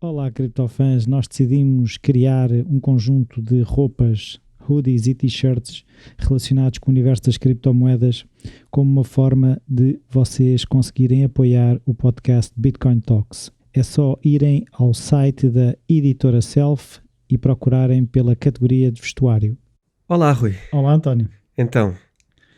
Olá, criptofãs, nós decidimos criar um conjunto de roupas, hoodies e t-shirts relacionados com o universo das criptomoedas como uma forma de vocês conseguirem apoiar o podcast Bitcoin Talks. É só irem ao site da editora Self e procurarem pela categoria de vestuário. Olá, Rui. Olá, António. Então,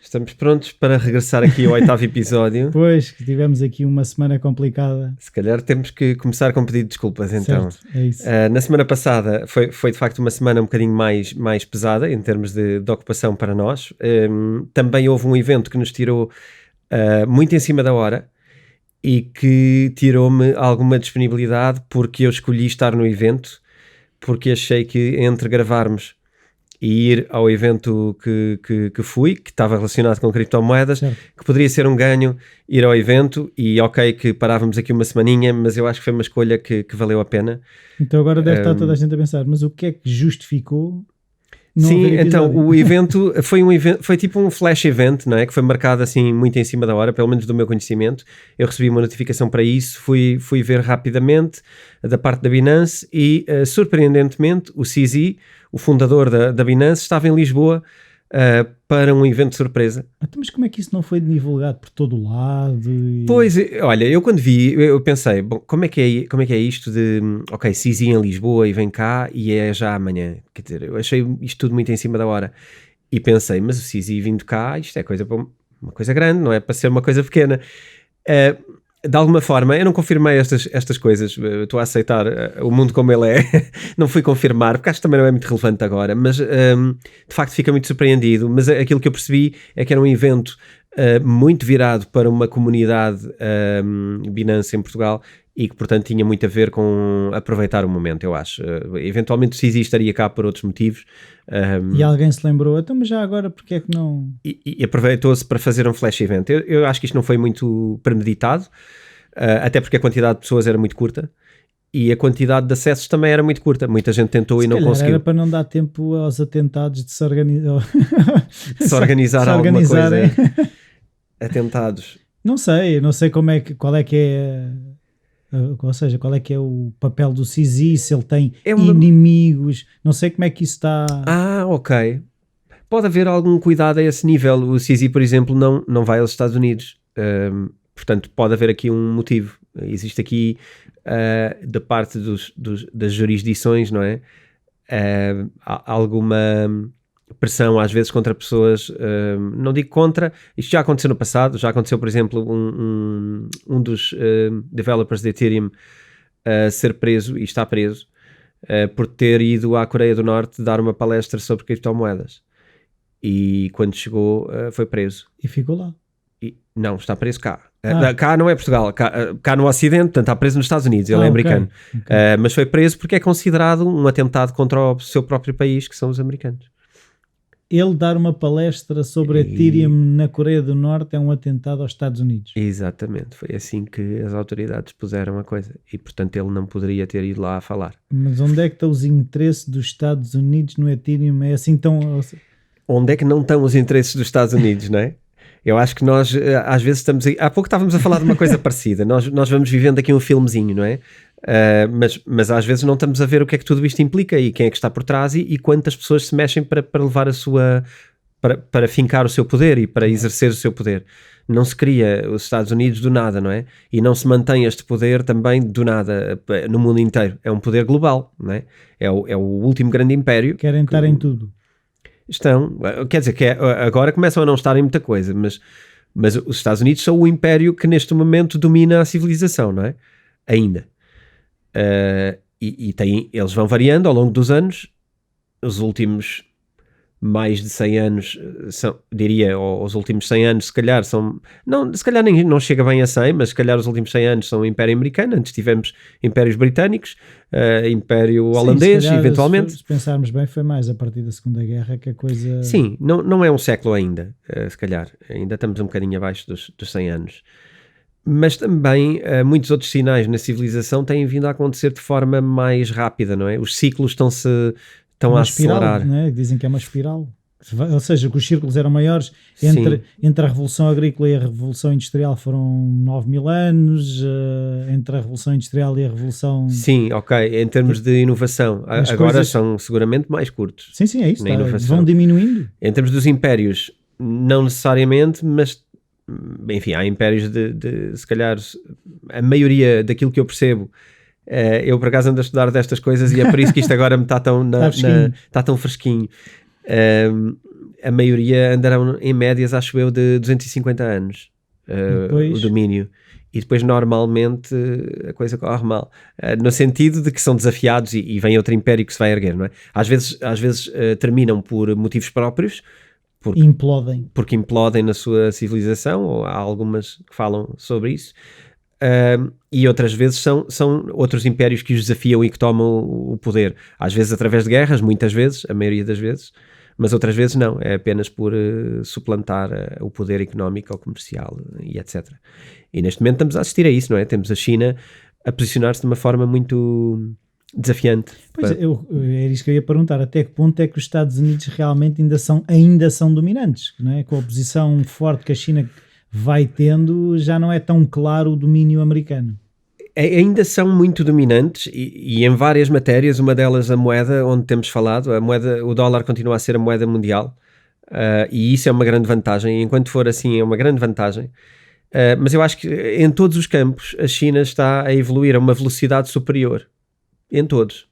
estamos prontos para regressar aqui ao 8º episódio. Pois, tivemos aqui uma semana complicada. Se calhar temos que começar com um pedido de desculpas, então. Certo, é isso. Na semana passada foi de facto uma semana um bocadinho mais pesada em termos de ocupação para nós. Também houve um evento que nos tirou muito em cima da hora e que tirou-me alguma disponibilidade porque eu escolhi estar no evento, porque achei que entre gravarmos e ir ao evento que fui, que estava relacionado com criptomoedas, Certo. que poderia ser um ganho ir ao evento, e ok que parávamos aqui uma semaninha, mas eu acho que foi uma escolha que valeu a pena. Então agora deve estar toda a gente a pensar, mas o que é que justificou não Sim, haver então episódio? o evento foi tipo um flash event, não é? Que foi marcado assim muito em cima da hora, pelo menos do meu conhecimento. Eu recebi uma notificação para isso, fui ver rapidamente da parte da Binance e surpreendentemente o CZ, o fundador da Binance, estava em Lisboa para um evento de surpresa. Então, mas como é que isso não foi divulgado por todo o lado? Pois, olha, eu quando vi, eu pensei, bom, como é que é isto de, ok, CZ em Lisboa e vem cá e é já amanhã? Quer dizer, eu achei isto tudo muito em cima da hora e pensei, mas o CZ vindo cá, isto é uma coisa grande, não é para ser uma coisa pequena. De alguma forma, eu não confirmei estas coisas, estou a aceitar o mundo como ele é, não fui confirmar, porque acho que também não é muito relevante agora, mas de facto fica muito surpreendido. Mas aquilo que eu percebi é que era um evento muito virado para uma comunidade Binance em Portugal e que portanto tinha muito a ver com aproveitar o momento, eu acho. Eventualmente o CZ estaria cá por outros motivos. E alguém se lembrou, então mas já agora porque é que não... E aproveitou-se para fazer um flash event. Eu acho que isto não foi muito premeditado, até porque a quantidade de pessoas era muito curta e a quantidade de acessos também era muito curta. Muita gente tentou e não conseguiu. Era para não dar tempo aos atentados de se organizar. Se organizar alguma coisa. Atentados. Não sei qual é que é... Ou seja, qual é que é o papel do CZ, se ele tem inimigos, não sei como é que isso está... Ok. Pode haver algum cuidado a esse nível. O CZ, por exemplo, não vai aos Estados Unidos. Portanto, pode haver aqui um motivo. Existe aqui, da parte das jurisdições, não é? Alguma pressão às vezes contra pessoas, não digo contra, isto já aconteceu no passado, já aconteceu por exemplo um dos developers de Ethereum ser preso e está preso por ter ido à Coreia do Norte dar uma palestra sobre criptomoedas e quando chegou foi preso. E ficou lá? Não, está preso cá. Cá não é Portugal, cá no Ocidente, portanto está preso nos Estados Unidos, ele é americano. Okay. Mas foi preso porque é considerado um atentado contra o seu próprio país, que são os americanos. Ele dar uma palestra sobre Ethereum na Coreia do Norte é um atentado aos Estados Unidos. Exatamente, foi assim que as autoridades puseram a coisa e portanto ele não poderia ter ido lá a falar. Mas onde é que estão os interesses dos Estados Unidos no Ethereum? É assim tão... Onde é que não estão os interesses dos Estados Unidos, não é? Eu acho que nós às vezes estamos... Há pouco estávamos a falar de uma coisa parecida, nós vamos vivendo aqui um filmezinho, não é? Mas às vezes não estamos a ver o que é que tudo isto implica e quem é que está por trás e quantas pessoas se mexem para levar a sua... Para fincar o seu poder e para exercer o seu poder. Não se cria os Estados Unidos do nada, não é? E não se mantém este poder também do nada no mundo inteiro. É um poder global, não é? É o último grande império. Querem estar em tudo. Estão, quer dizer, que agora começam a não estar em muita coisa, mas os Estados Unidos são o império que neste momento domina a civilização, não é? Ainda. Eles vão variando ao longo dos anos. Os últimos mais de 100 anos, diria, os últimos 100 anos se calhar são, não, se calhar nem, não chega bem a 100, mas se calhar os últimos 100 anos são o Império Americano, antes tivemos Impérios Britânicos, Império Holandês, calhar, eventualmente. Se pensarmos bem, foi mais a partir da Segunda Guerra que a coisa... Sim, não é um século ainda, se calhar, ainda estamos um bocadinho abaixo dos 100 anos. Mas também muitos outros sinais na civilização têm vindo a acontecer de forma mais rápida, não é? Os ciclos estão a espiral, acelerar. Não é? Dizem que é uma espiral. Ou seja, que os círculos eram maiores entre a Revolução Agrícola e a Revolução Industrial foram 9.000 anos, entre a Revolução Industrial e a Revolução... Sim, ok, em termos de inovação. Agora são seguramente mais curtos. Sim, é isso, vão diminuindo. Em termos dos impérios, não necessariamente, mas enfim, há impérios se calhar, a maioria daquilo que eu percebo, eu por acaso ando a estudar destas coisas e é por isso que isto agora me está tão fresquinho. A maioria andarão em médias, acho eu, de 250 anos, o domínio. E depois normalmente a coisa corre mal, no sentido de que são desafiados e vem outro império que se vai erguer, não é? Às vezes terminam por motivos próprios, porque implodem na sua civilização, ou há algumas que falam sobre isso, e outras vezes são outros impérios que os desafiam e que tomam o poder, às vezes através de guerras, muitas vezes, a maioria das vezes, mas outras vezes não, é apenas por suplantar o poder económico ou comercial e etc. E neste momento estamos a assistir a isso, não é? Temos a China a posicionar-se de uma forma muito desafiante. Pois era isso que eu ia perguntar, até que ponto é que os Estados Unidos realmente ainda são dominantes, não é? Com a posição forte que a China vai tendo, já não é tão claro o domínio americano. Ainda são muito dominantes e em várias matérias, uma delas a moeda, onde temos falado, o dólar continua a ser a moeda mundial, e isso é uma grande vantagem, enquanto for assim é uma grande vantagem, mas eu acho que em todos os campos a China está a evoluir a uma velocidade superior, em todos,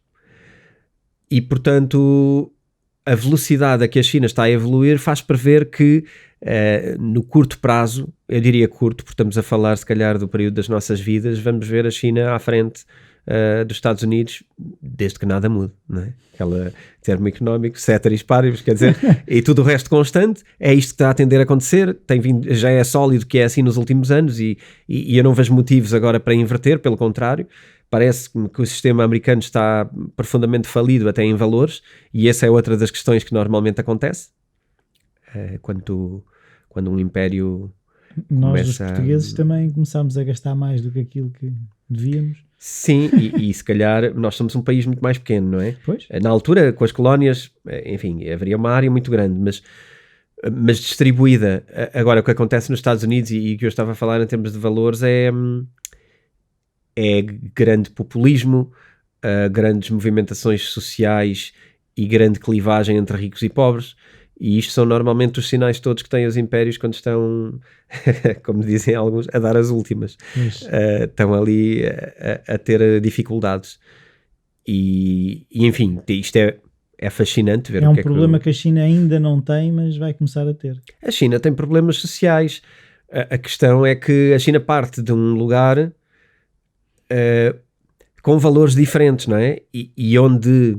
e portanto a velocidade a que a China está a evoluir faz prever que no curto prazo, eu diria curto, porque estamos a falar se calhar do período das nossas vidas, vamos ver a China à frente dos Estados Unidos, desde que nada mude, não é? Aquela termo económico, ceteris paribus, quer dizer, e tudo o resto constante, é isto que está a tender a acontecer, já é sólido que é assim nos últimos anos e eu não vejo motivos agora para inverter, pelo contrário, parece-me que o sistema americano está profundamente falido até em valores, e essa é outra das questões que normalmente acontece, quando um império nós os portugueses também começámos a gastar mais do que aquilo que devíamos. Sim, e se calhar nós somos um país muito mais pequeno, não é? Pois. Na altura, com as colónias, enfim, haveria uma área muito grande, mas distribuída. Agora, o que acontece nos Estados Unidos e que eu estava a falar em termos de valores é grande populismo, grandes movimentações sociais e grande clivagem entre ricos e pobres. E isto são normalmente os sinais todos que têm os impérios quando estão, como dizem alguns, a dar as últimas. Estão ali a ter dificuldades. E enfim, isto é fascinante ver. É um problema que a China ainda não tem, mas vai começar a ter. A China tem problemas sociais. A questão é que a China parte de um lugar com valores diferentes, não é? E onde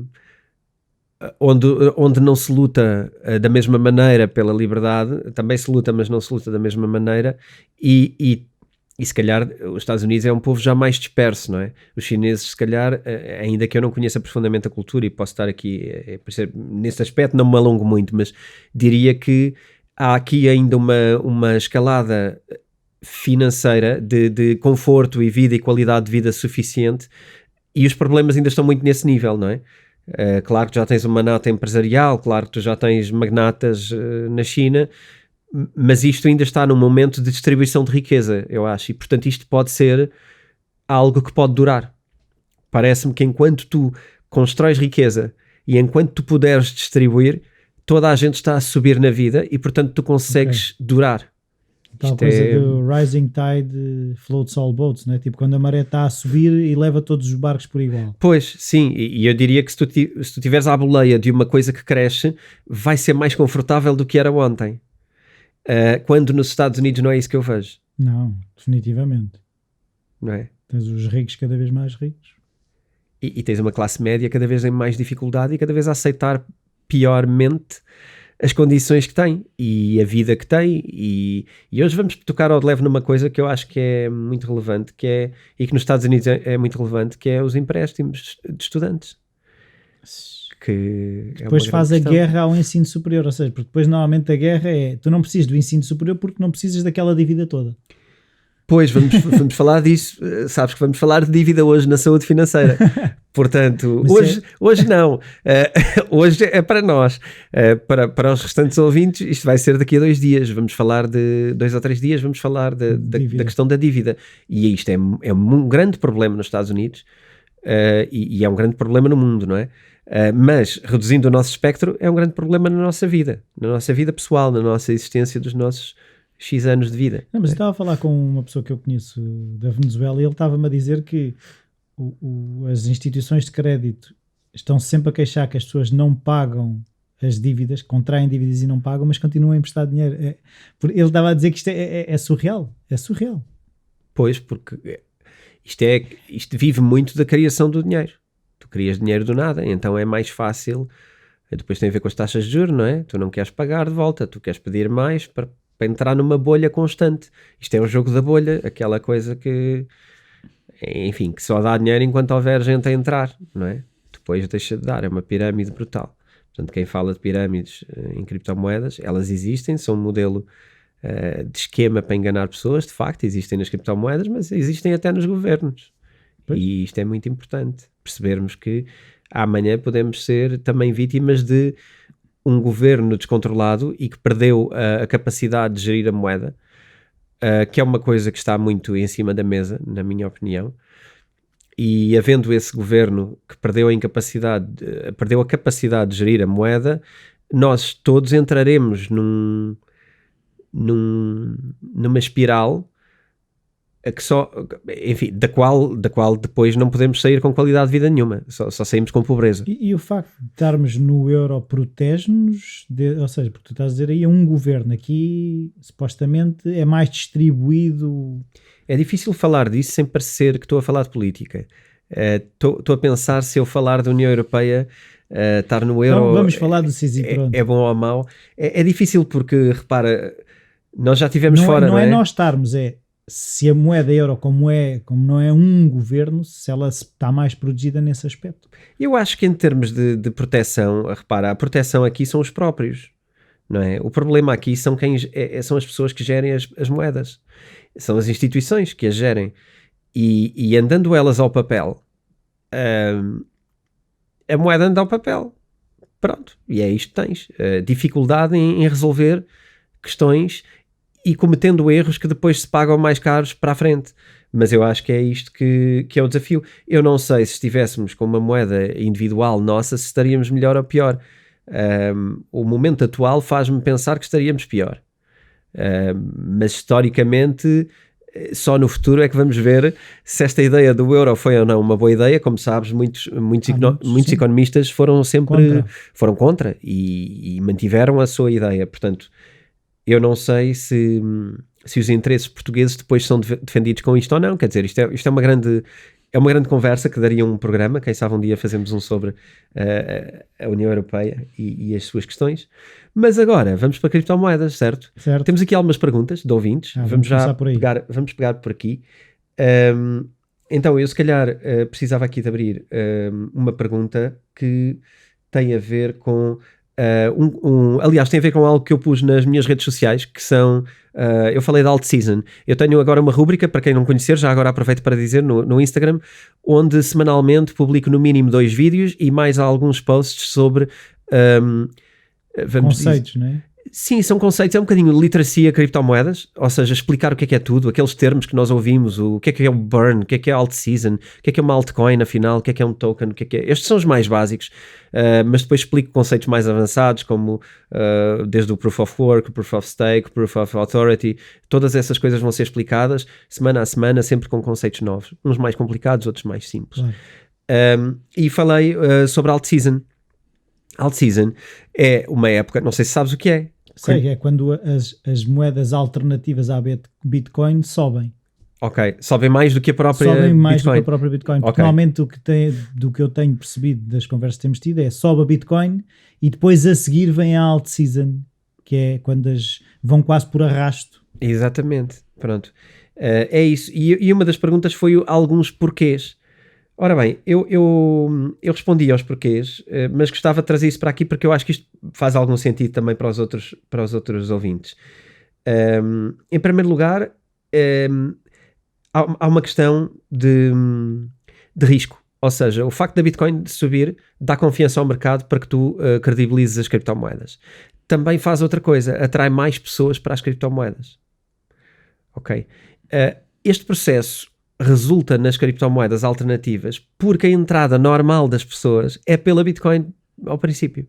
não se luta da mesma maneira pela liberdade, também se luta, mas não se luta da mesma maneira, e se calhar os Estados Unidos é um povo já mais disperso, não é? Os chineses, se calhar, ainda que eu não conheça profundamente a cultura e posso estar aqui, nesse aspecto não me alongo muito, mas diria que há aqui ainda uma escalada financeira de conforto e vida e qualidade de vida suficiente, e os problemas ainda estão muito nesse nível, não é? Claro que já tens uma nata empresarial, claro que tu já tens magnatas na China, mas isto ainda está num momento de distribuição de riqueza, eu acho, e portanto isto pode ser algo que pode durar. Parece-me que enquanto tu constróis riqueza e enquanto tu puderes distribuir, toda a gente está a subir na vida e portanto tu consegues durar. Tal coisa do rising tide floats all boats, né? Tipo quando a maré está a subir e leva todos os barcos por igual. Pois, sim, e eu diria que se tu tiveres à boleia de uma coisa que cresce, vai ser mais confortável do que era ontem. Quando nos Estados Unidos não é isso que eu vejo. Não, definitivamente. Não é? Tens os ricos cada vez mais ricos. E tens uma classe média cada vez em mais dificuldade e cada vez a aceitar piormente as condições que tem e a vida que tem, e hoje vamos tocar ao de leve numa coisa que eu acho que é muito relevante, e que nos Estados Unidos é muito relevante, que é os empréstimos de estudantes. Que depois faz a guerra ao ensino superior, ou seja, porque depois normalmente a guerra tu não precisas do ensino superior porque não precisas daquela dívida toda. Pois, vamos falar disso. Sabes que vamos falar de dívida hoje na saúde financeira. Portanto, hoje não. Hoje é para nós. Para os restantes ouvintes, isto vai ser daqui a 2 dias. Vamos falar de 2 ou 3 dias, vamos falar da questão da dívida. E isto é um grande problema nos Estados Unidos e é um grande problema no mundo, não é? Mas, reduzindo o nosso espectro, é um grande problema na nossa vida pessoal, na nossa existência dos nossos X anos de vida. Não, mas eu estava a falar com uma pessoa que eu conheço da Venezuela e ele estava-me a dizer que as instituições de crédito estão sempre a queixar que as pessoas não pagam as dívidas, contraem dívidas e não pagam, mas continuam a emprestar dinheiro. Ele estava a dizer que isto é surreal. É surreal. Pois, porque isto vive muito da criação do dinheiro. Tu crias dinheiro do nada, então é mais fácil. Depois tem a ver com as taxas de juros, não é? Tu não queres pagar de volta, tu queres pedir mais para entrar numa bolha constante. Isto é o jogo da bolha, aquela coisa que, enfim, que só dá dinheiro enquanto houver gente a entrar, não é? Depois deixa de dar, é uma pirâmide brutal. Portanto, quem fala de pirâmides em criptomoedas, elas existem, são um modelo de esquema para enganar pessoas, de facto, existem nas criptomoedas, mas existem até nos governos. Pois. E isto é muito importante, percebermos que amanhã podemos ser também vítimas de um governo descontrolado e que perdeu a capacidade de gerir a moeda, que é uma coisa que está muito em cima da mesa, na minha opinião, e havendo esse governo que perdeu a capacidade de gerir a moeda, nós todos entraremos numa espiral que só, enfim, da qual depois não podemos sair com qualidade de vida nenhuma, só saímos com pobreza. E o facto de estarmos no euro protege-nos, ou seja, porque tu estás a dizer aí, é um governo, aqui supostamente é mais distribuído. É difícil falar disso sem parecer que estou a falar de política. Estou a pensar se eu falar da União Europeia, estar no euro... Não, vamos falar do CISI, pronto. É bom ou mau? É difícil porque, repara, nós já estivemos fora, não é? Não é nós estarmos, se a moeda euro, como não é um governo, se ela está mais protegida nesse aspecto. Eu acho que em termos de proteção, repara, a proteção aqui são os próprios, não é? O problema aqui são são as pessoas que gerem as moedas, são as instituições que as gerem, e andando elas ao papel, a moeda anda ao papel, pronto, e é isto que tens, dificuldade em resolver questões e cometendo erros que depois se pagam mais caros para a frente. Mas eu acho que é isto que é o desafio. Eu não sei se estivéssemos com uma moeda individual nossa, se estaríamos melhor ou pior. O momento atual faz-me pensar que estaríamos pior. Mas historicamente, só no futuro é que vamos ver se esta ideia do euro foi ou não uma boa ideia. Como sabes, muitos economistas foram contra e mantiveram a sua ideia. Portanto, eu não sei se os interesses portugueses depois são defendidos com isto ou não. Quer dizer, isto é uma grande conversa que daria um programa. Quem sabe um dia fazemos um sobre a União Europeia e as suas questões. Mas agora, vamos para criptomoedas, certo? Temos aqui algumas perguntas de ouvintes. Vamos pegar por aqui. Então, eu se calhar precisava aqui de abrir uma pergunta que tem a ver com... aliás, tem a ver com algo que eu pus nas minhas redes sociais, que são... eu falei da alt-season. Eu tenho agora uma rúbrica, para quem não conhecer, já agora aproveito para dizer, no Instagram, onde semanalmente publico no mínimo 2 vídeos e mais alguns posts sobre... conceitos, não é? Sim, são conceitos, é um bocadinho de literacia criptomoedas, ou seja, explicar o que é tudo, aqueles termos que nós ouvimos, o que é o burn, o que é alt-season, o que é uma altcoin afinal, o que é um token, Estes são os mais básicos, mas depois explico conceitos mais avançados, como desde o Proof of Work, o Proof of Stake, o Proof of Authority, todas essas coisas vão ser explicadas semana a semana, sempre com conceitos novos, uns mais complicados, outros mais simples. E falei sobre alt-season. Alt-season é uma época, não sei se sabes o que é. Sei, é quando as moedas alternativas à Bitcoin sobem. Ok, sobem mais do que a própria Bitcoin. Sobem mais do que a própria Bitcoin. Okay. Normalmente do que eu tenho percebido das conversas que temos tido é sobe a Bitcoin e depois a seguir vem a alt-season, que é quando vão quase por arrasto. Exatamente, pronto. É isso. E uma das perguntas foi alguns porquês. Ora bem, eu respondi aos porquês, mas gostava de trazer isso para aqui porque eu acho que isto faz algum sentido também para os outros ouvintes. Em primeiro lugar, há uma questão de risco. Ou seja, o facto da Bitcoin subir dá confiança ao mercado para que tu credibilizes as criptomoedas. Também faz outra coisa, atrai mais pessoas para as criptomoedas. Ok? Este processo resulta nas criptomoedas alternativas porque a entrada normal das pessoas é pela Bitcoin ao princípio.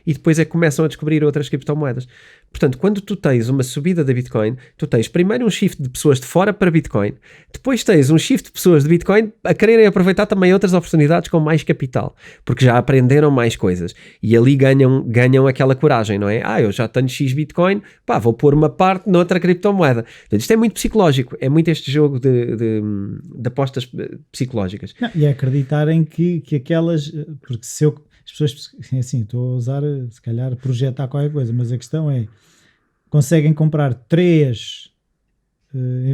E depois é que começam a descobrir outras criptomoedas. Portanto, quando tu tens uma subida da Bitcoin, tu tens primeiro um shift de pessoas de fora para Bitcoin, depois tens um shift de pessoas de Bitcoin a quererem aproveitar também outras oportunidades com mais capital, porque já aprenderam mais coisas e ali ganham aquela coragem, não é? Eu já tenho X Bitcoin, vou pôr uma parte noutra criptomoeda. Portanto, isto é muito psicológico, é muito este jogo de apostas psicológicas. Não, e é acreditarem que aquelas, porque se eu... As pessoas, assim, estou a usar, se calhar, projetar qualquer coisa, mas a questão é, conseguem comprar 3,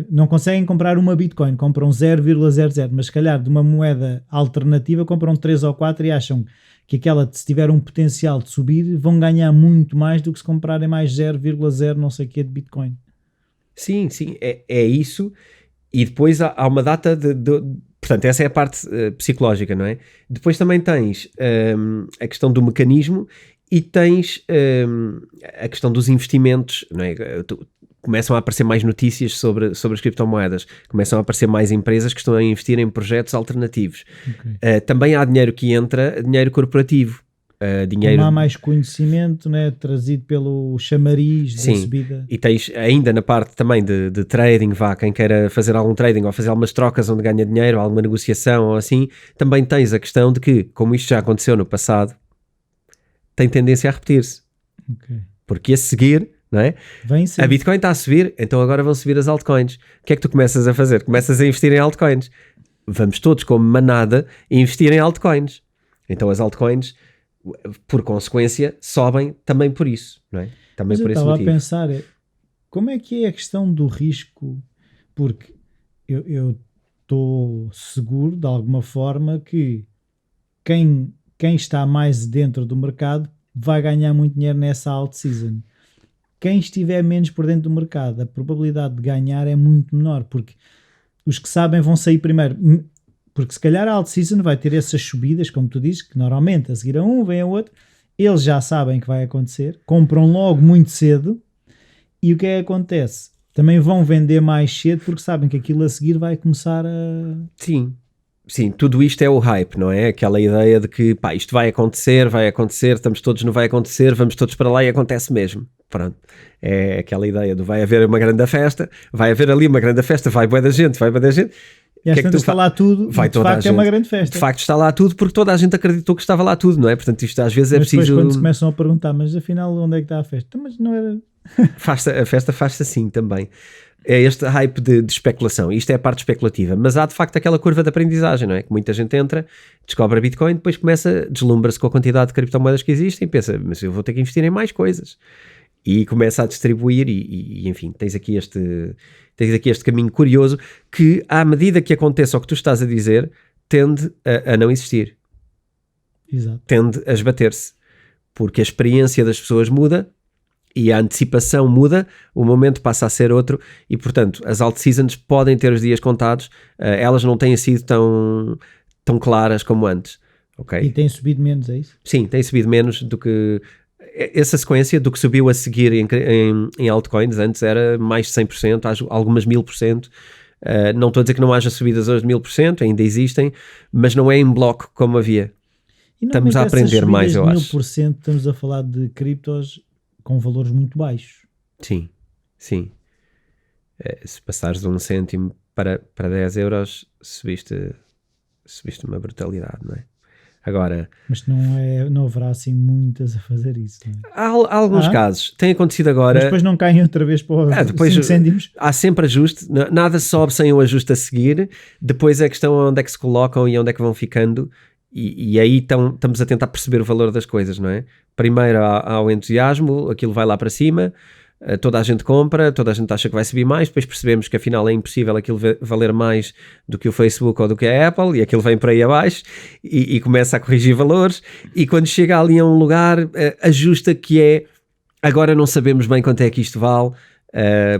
não conseguem comprar uma Bitcoin, compram 0,00, mas se calhar de uma moeda alternativa compram 3 ou 4 e acham que aquela, se tiver um potencial de subir, vão ganhar muito mais do que se comprarem mais 0,0 não sei o que de Bitcoin. Sim, é isso. E depois há uma data portanto, essa é a parte psicológica, não é? Depois também tens a questão do mecanismo e tens a questão dos investimentos, não é? Começam a aparecer mais notícias sobre as criptomoedas, começam a aparecer mais empresas que estão a investir em projetos alternativos. Okay. Também há dinheiro que entra, dinheiro corporativo. Dinheiro... Como há mais conhecimento, né, trazido pelo chamariz da subida. E tens ainda na parte também de trading, quem queira fazer algum trading ou fazer algumas trocas onde ganha dinheiro, alguma negociação ou assim, também tens a questão de que, como isto já aconteceu no passado, tem tendência a repetir-se. Okay. Porque a seguir, não é? A Bitcoin está a subir, então agora vão subir as altcoins. O que é que tu começas a fazer? Começas a investir em altcoins. Vamos todos como manada investir em altcoins. Então as altcoins, por consequência, sobem também por isso, não é? Também por esse motivo. Eu estava a pensar, como é que é a questão do risco? Porque eu estou seguro, de alguma forma, que quem está mais dentro do mercado vai ganhar muito dinheiro nessa alt season. Quem estiver menos por dentro do mercado, a probabilidade de ganhar é muito menor, porque os que sabem vão sair primeiro. Porque se calhar a alt season vai ter essas subidas, como tu dizes, que normalmente a seguir a um vem a outro, eles já sabem que vai acontecer, compram logo muito cedo, e o que é que acontece? Também vão vender mais cedo porque sabem que aquilo a seguir vai começar a... Sim, tudo isto é o hype, não é? Aquela ideia de que isto vai acontecer, estamos todos no vai acontecer, vamos todos para lá e acontece mesmo. Pronto, é aquela ideia do vai haver uma grande festa, vai haver ali uma grande festa, vai bué da gente. E às tantas está lá tudo, vai de facto é uma grande festa. De facto está lá tudo porque toda a gente acreditou que estava lá tudo, não é? Portanto isto às vezes é preciso... Mas depois quando se começam a perguntar, mas afinal onde é que está a festa? Mas não era... A festa faz-se assim também. É este hype de especulação, isto é a parte especulativa, mas há de facto aquela curva de aprendizagem, não é? Que muita gente entra, descobre a Bitcoin, depois deslumbra-se com a quantidade de criptomoedas que existem e pensa, mas eu vou ter que investir em mais coisas. E começa a distribuir e enfim, tens aqui este caminho curioso que, à medida que aconteça o que tu estás a dizer, tende a não existir. Exato. Tende a esbater-se, porque a experiência das pessoas muda e a antecipação muda, o momento passa a ser outro e, portanto, as alt seasons podem ter os dias contados, elas não têm sido tão claras como antes. Okay? E têm subido menos, é isso? Sim, têm subido menos do que... Essa sequência do que subiu a seguir em altcoins antes era mais de 100%, algumas 1000%. Não estou a dizer que não haja subidas hoje de 1000%, ainda existem, mas não é em bloco como havia. Estamos a aprender mais, eu acho. 1000% estamos a falar de criptos com valores muito baixos. Sim. Se passares de 1 cêntimo para 10 euros, subiste uma brutalidade, não é? Agora, mas não haverá assim muitas a fazer isso, não é? Há alguns casos, tem acontecido agora. Mas depois não caem outra vez para os 5 cêntimos. Há sempre ajuste, nada sobe sem o ajuste a seguir. Depois é a questão onde é que se colocam e onde é que vão ficando. E aí estamos a tentar perceber o valor das coisas, não é? Primeiro há o entusiasmo, aquilo vai lá para cima, toda a gente compra, toda a gente acha que vai subir mais, depois percebemos que afinal é impossível aquilo valer mais do que o Facebook ou do que a Apple, e aquilo vem para aí abaixo e começa a corrigir valores, e quando chega ali a um lugar, ajusta que é, agora não sabemos bem quanto é que isto vale,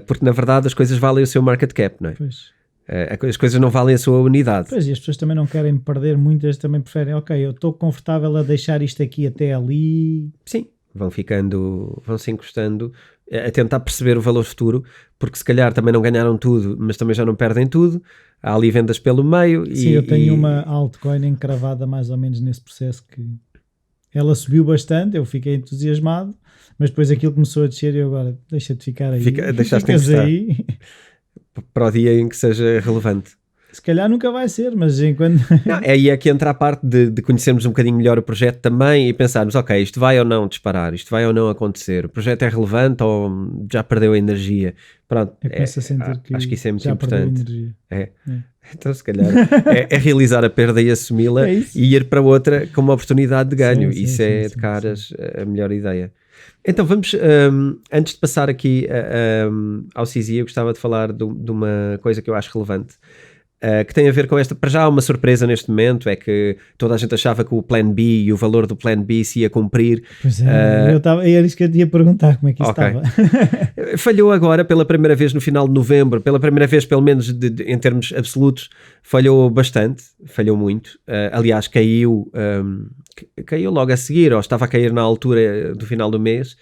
porque na verdade as coisas valem o seu market cap, não é? Pois. As coisas não valem a sua unidade. Pois, e as pessoas também não querem perder, muitas também preferem, ok, eu estou confortável a deixar isto aqui até ali. Sim, vão-se encostando a tentar perceber o valor futuro, porque se calhar também não ganharam tudo, mas também já não perdem tudo. Há ali vendas pelo meio. Sim, eu tenho uma altcoin encravada mais ou menos nesse processo que ela subiu bastante, eu fiquei entusiasmado, mas depois aquilo começou a descer e eu agora deixa de ficar aí. Deixaste aí para o dia em que seja relevante. Se calhar nunca vai ser, mas enquanto... Aí é que entra a parte de conhecermos um bocadinho melhor o projeto também e pensarmos, ok, isto vai ou não disparar, isto vai ou não acontecer, o projeto é relevante ou já perdeu a energia. Pronto, começo a sentir que acho que isso é muito já importante. Perdeu a energia. Então se calhar é realizar a perda e assumi-la e ir para outra com uma oportunidade de ganho. Sim, isso sim, de caras a melhor ideia. Então vamos, antes de passar aqui ao CZ, eu gostava de falar de uma coisa que eu acho relevante. Que tem a ver com esta, para já há uma surpresa neste momento, é que toda a gente achava que o Plan B e o valor do Plan B se ia cumprir. Pois é, era isso que eu te ia perguntar, como é que isso estava. Falhou agora pela primeira vez no final de novembro, pela primeira vez pelo menos em termos absolutos, falhou bastante, falhou muito. Aliás, caiu logo a seguir, ou estava a cair na altura do final do mês.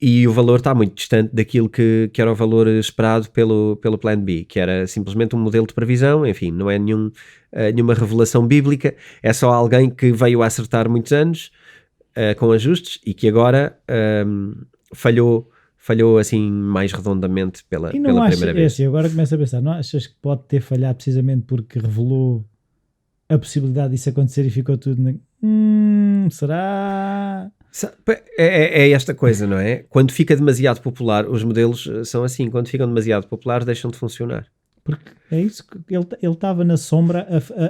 E o valor está muito distante daquilo que era o valor esperado pelo Plan B, que era simplesmente um modelo de previsão, enfim, não é nenhuma revelação bíblica, é só alguém que veio a acertar muitos anos com ajustes e que agora falhou assim mais redondamente pela primeira vez. Assim, agora começo a pensar, não achas que pode ter falhado precisamente porque revelou a possibilidade disso acontecer e ficou tudo será... É esta coisa, não é? Quando fica demasiado popular, os modelos são assim, quando ficam demasiado populares deixam de funcionar. Porque é isso que ele estava na sombra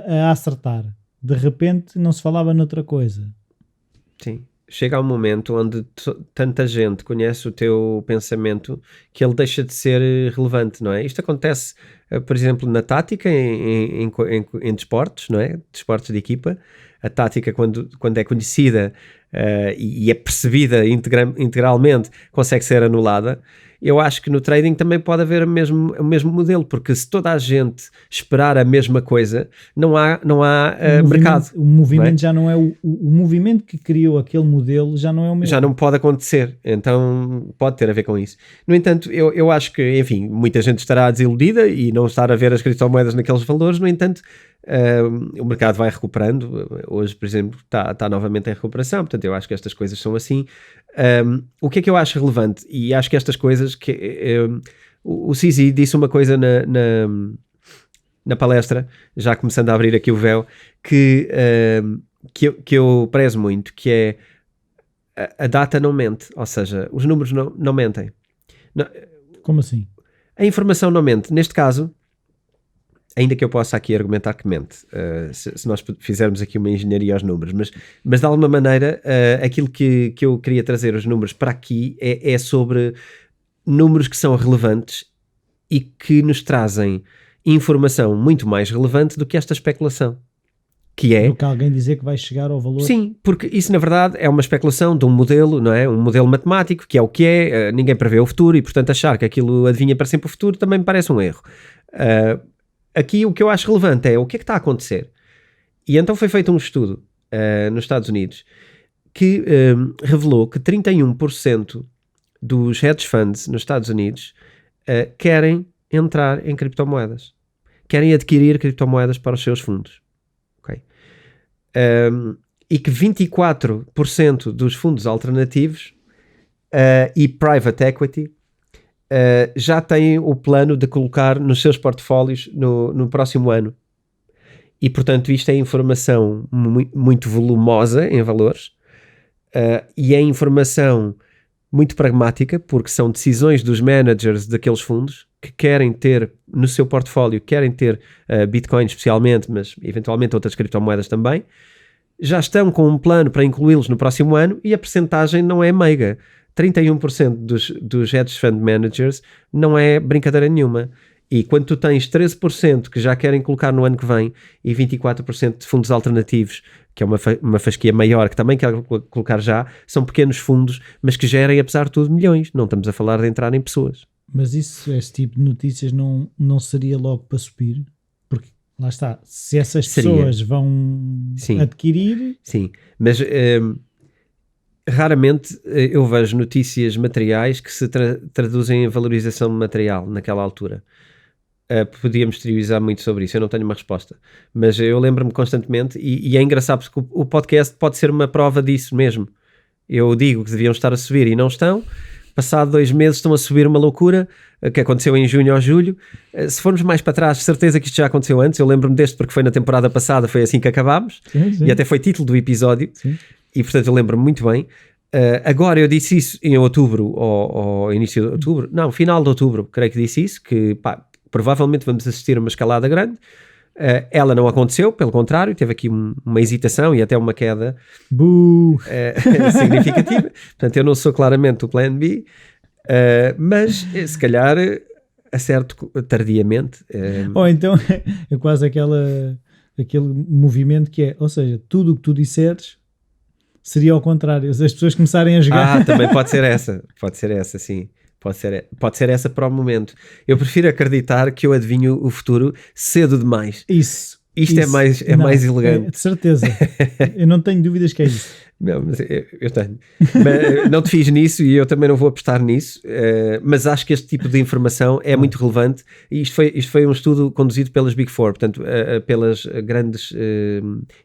a acertar. De repente não se falava noutra coisa. Sim. Chega a um momento onde tanta gente conhece o teu pensamento que ele deixa de ser relevante, não é? Isto acontece, por exemplo, na tática em desportos, não é? Desportos de equipa. A tática, quando é conhecida e é percebida integralmente, consegue ser anulada. Eu acho que no trading também pode haver o mesmo modelo, porque se toda a gente esperar a mesma coisa, não há mercado. O movimento já não é o movimento que criou aquele modelo, já não é o mesmo. Já não pode acontecer, então pode ter a ver com isso. No entanto, eu acho que, enfim, muita gente estará desiludida e não estar a ver as criptomoedas naqueles valores. No entanto, o mercado vai recuperando. Hoje, por exemplo, está novamente em recuperação, portanto eu acho que estas coisas são assim. O que é que eu acho relevante? E acho que estas coisas o CZ disse uma coisa na palestra, já começando a abrir aqui o véu, que eu prezo muito, que é a data não mente, ou seja, os números não mentem. Como assim? A informação não mente. Neste caso, ainda que eu possa aqui argumentar que mente, se nós fizermos aqui uma engenharia aos números, mas de alguma maneira aquilo que eu queria trazer os números para aqui é sobre números que são relevantes e que nos trazem informação muito mais relevante do que esta especulação. Que é... Do que alguém dizer que vai chegar ao valor... Sim, porque isso na verdade é uma especulação de um modelo, não é? Um modelo matemático, que é o que é, ninguém prevê o futuro e portanto achar que aquilo adivinha para sempre o futuro também me parece um erro. Aqui o que eu acho relevante é o que é que está a acontecer. E então foi feito um estudo nos Estados Unidos que revelou que 31% dos hedge funds nos Estados Unidos querem entrar em criptomoedas. Querem adquirir criptomoedas para os seus fundos. Okay? E que 24% dos fundos alternativos e private equity já têm o plano de colocar nos seus portfólios no próximo ano. E, portanto, isto é informação muito volumosa em valores e é informação muito pragmática, porque são decisões dos managers daqueles fundos que querem ter no seu portfólio, querem ter Bitcoin especialmente, mas eventualmente outras criptomoedas também, já estão com um plano para incluí-los no próximo ano e a percentagem não é meiga. 31% dos hedge fund managers não é brincadeira nenhuma. E quando tu tens 13% que já querem colocar no ano que vem e 24% de fundos alternativos, que é uma fasquia maior, que também quer colocar já, são pequenos fundos, mas que gerem, apesar de tudo, milhões. Não estamos a falar de entrar em pessoas. Mas esse tipo de notícias não seria logo para subir? Porque, lá está, se essas pessoas vão adquirir... Sim, mas raramente eu vejo notícias materiais que se traduzem em valorização material naquela altura. Podíamos teorizar muito sobre isso, eu não tenho uma resposta, mas eu lembro-me constantemente, e é engraçado porque o podcast pode ser uma prova disso mesmo. Eu digo que deviam estar a subir e não estão. Passado 2 meses estão a subir uma loucura que aconteceu em junho ou julho. Se formos mais para trás, certeza que isto já aconteceu antes. Eu lembro-me deste porque foi na temporada passada, foi assim que acabámos. Sim. E até foi título do episódio. Sim. E portanto eu lembro-me muito bem. Agora eu disse isso em outubro ou início de outubro, não, final de outubro, creio que disse isso, que provavelmente vamos assistir a uma escalada grande. Ela não aconteceu, pelo contrário, teve aqui uma hesitação e até uma queda significativa. Portanto, eu não sou claramente o plano B, mas se calhar acerto tardiamente. Ou então é quase aquele movimento que é, ou seja, tudo o que tu disseres seria ao contrário, se as pessoas começarem a jogar. Também pode ser essa, sim. Pode ser essa para o momento. Eu prefiro acreditar que eu adivinho o futuro cedo demais. Isto é mais elegante. De certeza. Eu não tenho dúvidas que é isso. Não, mas eu tenho. Mas, não te fiz nisso e eu também não vou apostar nisso, mas acho que este tipo de informação é muito relevante. E isto foi um estudo conduzido pelas Big Four, portanto, pelas grandes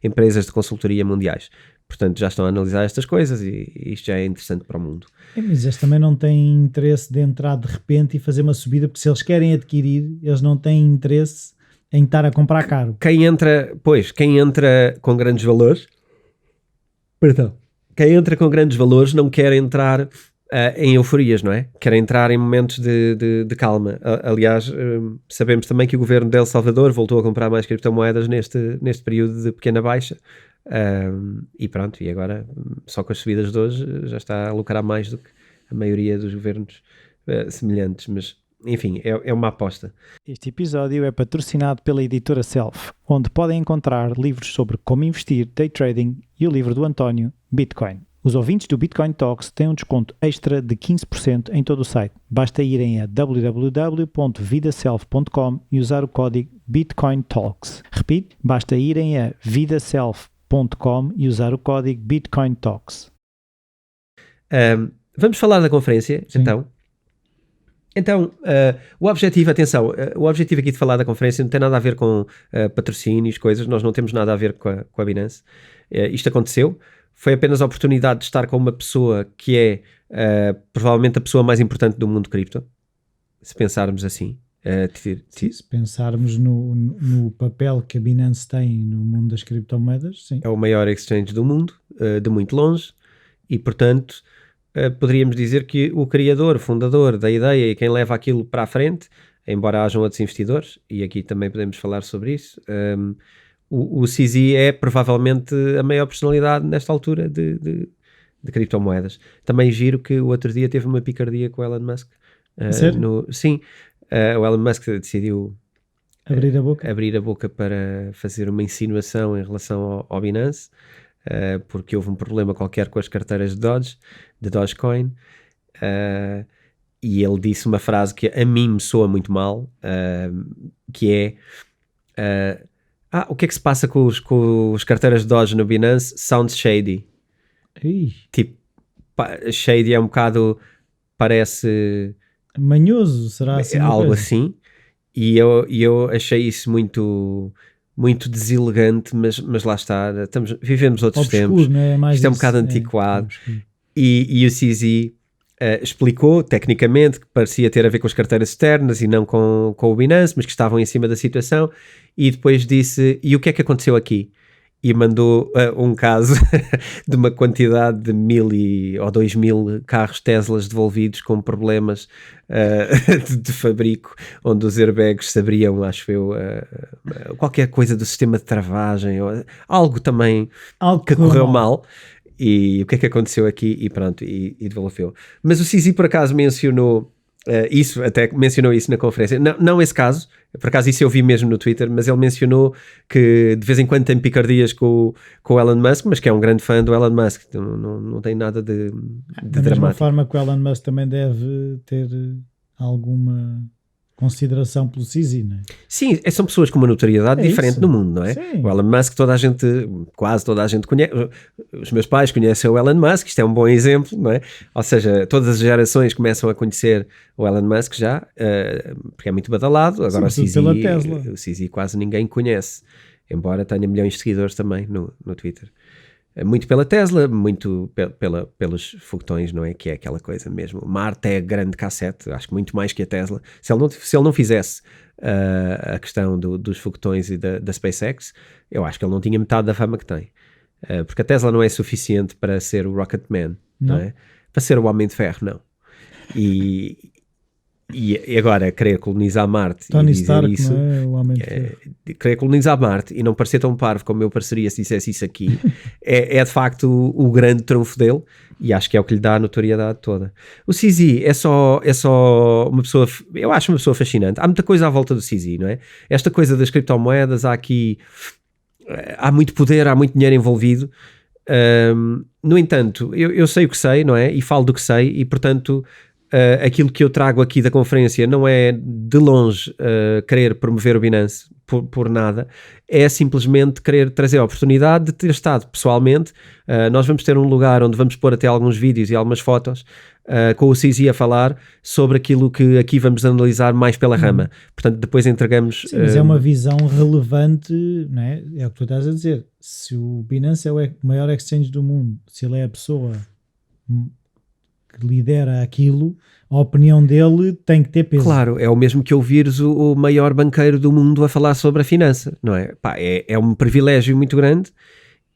empresas de consultoria mundiais. Portanto, já estão a analisar estas coisas e isto já é interessante para o mundo. Mas eles também não têm interesse de entrar de repente e fazer uma subida, porque se eles querem adquirir, eles não têm interesse em estar a comprar caro. Quem entra com grandes valores, não quer entrar em euforias, não é? Quer entrar em momentos de calma. Aliás, sabemos também que o governo de El Salvador voltou a comprar mais criptomoedas neste período de pequena baixa. E pronto, e agora só com as subidas de hoje já está a lucrar mais do que a maioria dos governos semelhantes, mas enfim, é uma aposta. Este episódio é patrocinado pela editora Self, onde podem encontrar livros sobre como investir, day trading e o livro do António, Bitcoin. Os ouvintes do Bitcoin Talks têm um desconto extra de 15% em todo o site. Basta irem a www.vidaself.com e usar o código Bitcoin Talks. Repito, basta irem a vidaself.com e usar o código Bitcoin Talks. Vamos falar da conferência, Sim. Então, o objetivo aqui de falar da conferência não tem nada a ver com patrocínios, coisas, nós não temos nada a ver com a Binance. Isto aconteceu, foi apenas a oportunidade de estar com uma pessoa que é provavelmente a pessoa mais importante do mundo cripto, se pensarmos assim. Se pensarmos no papel que a Binance tem no mundo das criptomoedas, sim. É o maior exchange do mundo, de muito longe, e portanto poderíamos dizer que o criador, fundador da ideia e quem leva aquilo para a frente, embora hajam outros investidores, e aqui também podemos falar sobre isso, o CZ é provavelmente a maior personalidade nesta altura de criptomoedas. Também giro que o outro dia teve uma picardia com o Elon Musk. Sério? Sim, o Elon Musk decidiu abrir a boca para fazer uma insinuação em relação ao Binance, porque houve um problema qualquer com as carteiras de Dogecoin, e ele disse uma frase que a mim me soa muito mal, que é o que é que se passa com os carteiras de Doge no Binance? Sounds shady. Tipo, shady é um bocado, parece manhoso, será assim? Algo assim, e eu achei isso muito muito deselegante, mas lá está, vivemos outros tempos, não é? Isto é um bocado antiquado, e o CZ explicou tecnicamente que parecia ter a ver com as carteiras externas e não com o Binance, mas que estavam em cima da situação, e depois disse, e o que é que aconteceu aqui? E mandou um caso de uma quantidade de 1.000 ou 2.000 carros Teslas devolvidos com problemas de fabrico, onde os airbags se abriam, acho eu, qualquer coisa do sistema de travagem, ou algo também que correu mal. E o que é que aconteceu aqui? E pronto, e devolveu. Mas o CZ por acaso mencionou isso, até mencionou isso na conferência, não esse caso, por acaso isso eu vi mesmo no Twitter, mas ele mencionou que de vez em quando tem picardias com o Elon Musk, mas que é um grande fã do Elon Musk, não tem nada de da dramático. mesma forma que o Elon Musk também deve ter alguma consideração pelo CZ, não é? Sim, são pessoas com uma notoriedade diferente isso. no mundo, não é? Sim. O Elon Musk, quase toda a gente conhece. Os meus pais conhecem o Elon Musk, isto é um bom exemplo, não é? Ou seja, todas as gerações começam a conhecer o Elon Musk já, porque é muito badalado. Agora o CZ quase ninguém conhece, embora tenha milhões de seguidores também no Twitter. Muito pela Tesla, muito pelos foguetões, não é? Que é aquela coisa mesmo. Marte é grande cassete, acho que muito mais que a Tesla. Se ele não fizesse a questão dos foguetões e da SpaceX, eu acho que ele não tinha metade da fama que tem. Porque a Tesla não é suficiente para ser o Rocket Man, não é? Para ser o Homem de Ferro, não. E agora, querer colonizar Marte Tony e dizer Stark, isso, não é? O Homem de Ferro. Querer colonizar Marte e não parecer tão parvo como eu pareceria se dissesse isso aqui, é de facto o grande trunfo dele, e acho que é o que lhe dá a notoriedade toda. O CZ é só uma pessoa, eu acho uma pessoa fascinante. Há muita coisa à volta do CZ, não é? Esta coisa das criptomoedas, há muito poder, há muito dinheiro envolvido. No entanto, eu sei o que sei, não é? E falo do que sei, e portanto aquilo que eu trago aqui da conferência não é de longe querer promover o Binance por nada, é simplesmente querer trazer a oportunidade de ter estado pessoalmente. Nós vamos ter um lugar onde vamos pôr até alguns vídeos e algumas fotos com o CZ a falar sobre aquilo que aqui vamos analisar mais pela rama. Portanto, depois entregamos... Sim, mas é uma visão relevante, não é? É o que tu estás a dizer. Se o Binance é o maior exchange do mundo, se ele é a pessoa que lidera aquilo, a opinião dele tem que ter peso. Claro, é o mesmo que ouvires o maior banqueiro do mundo a falar sobre a finança, não é? Pá, é um privilégio muito grande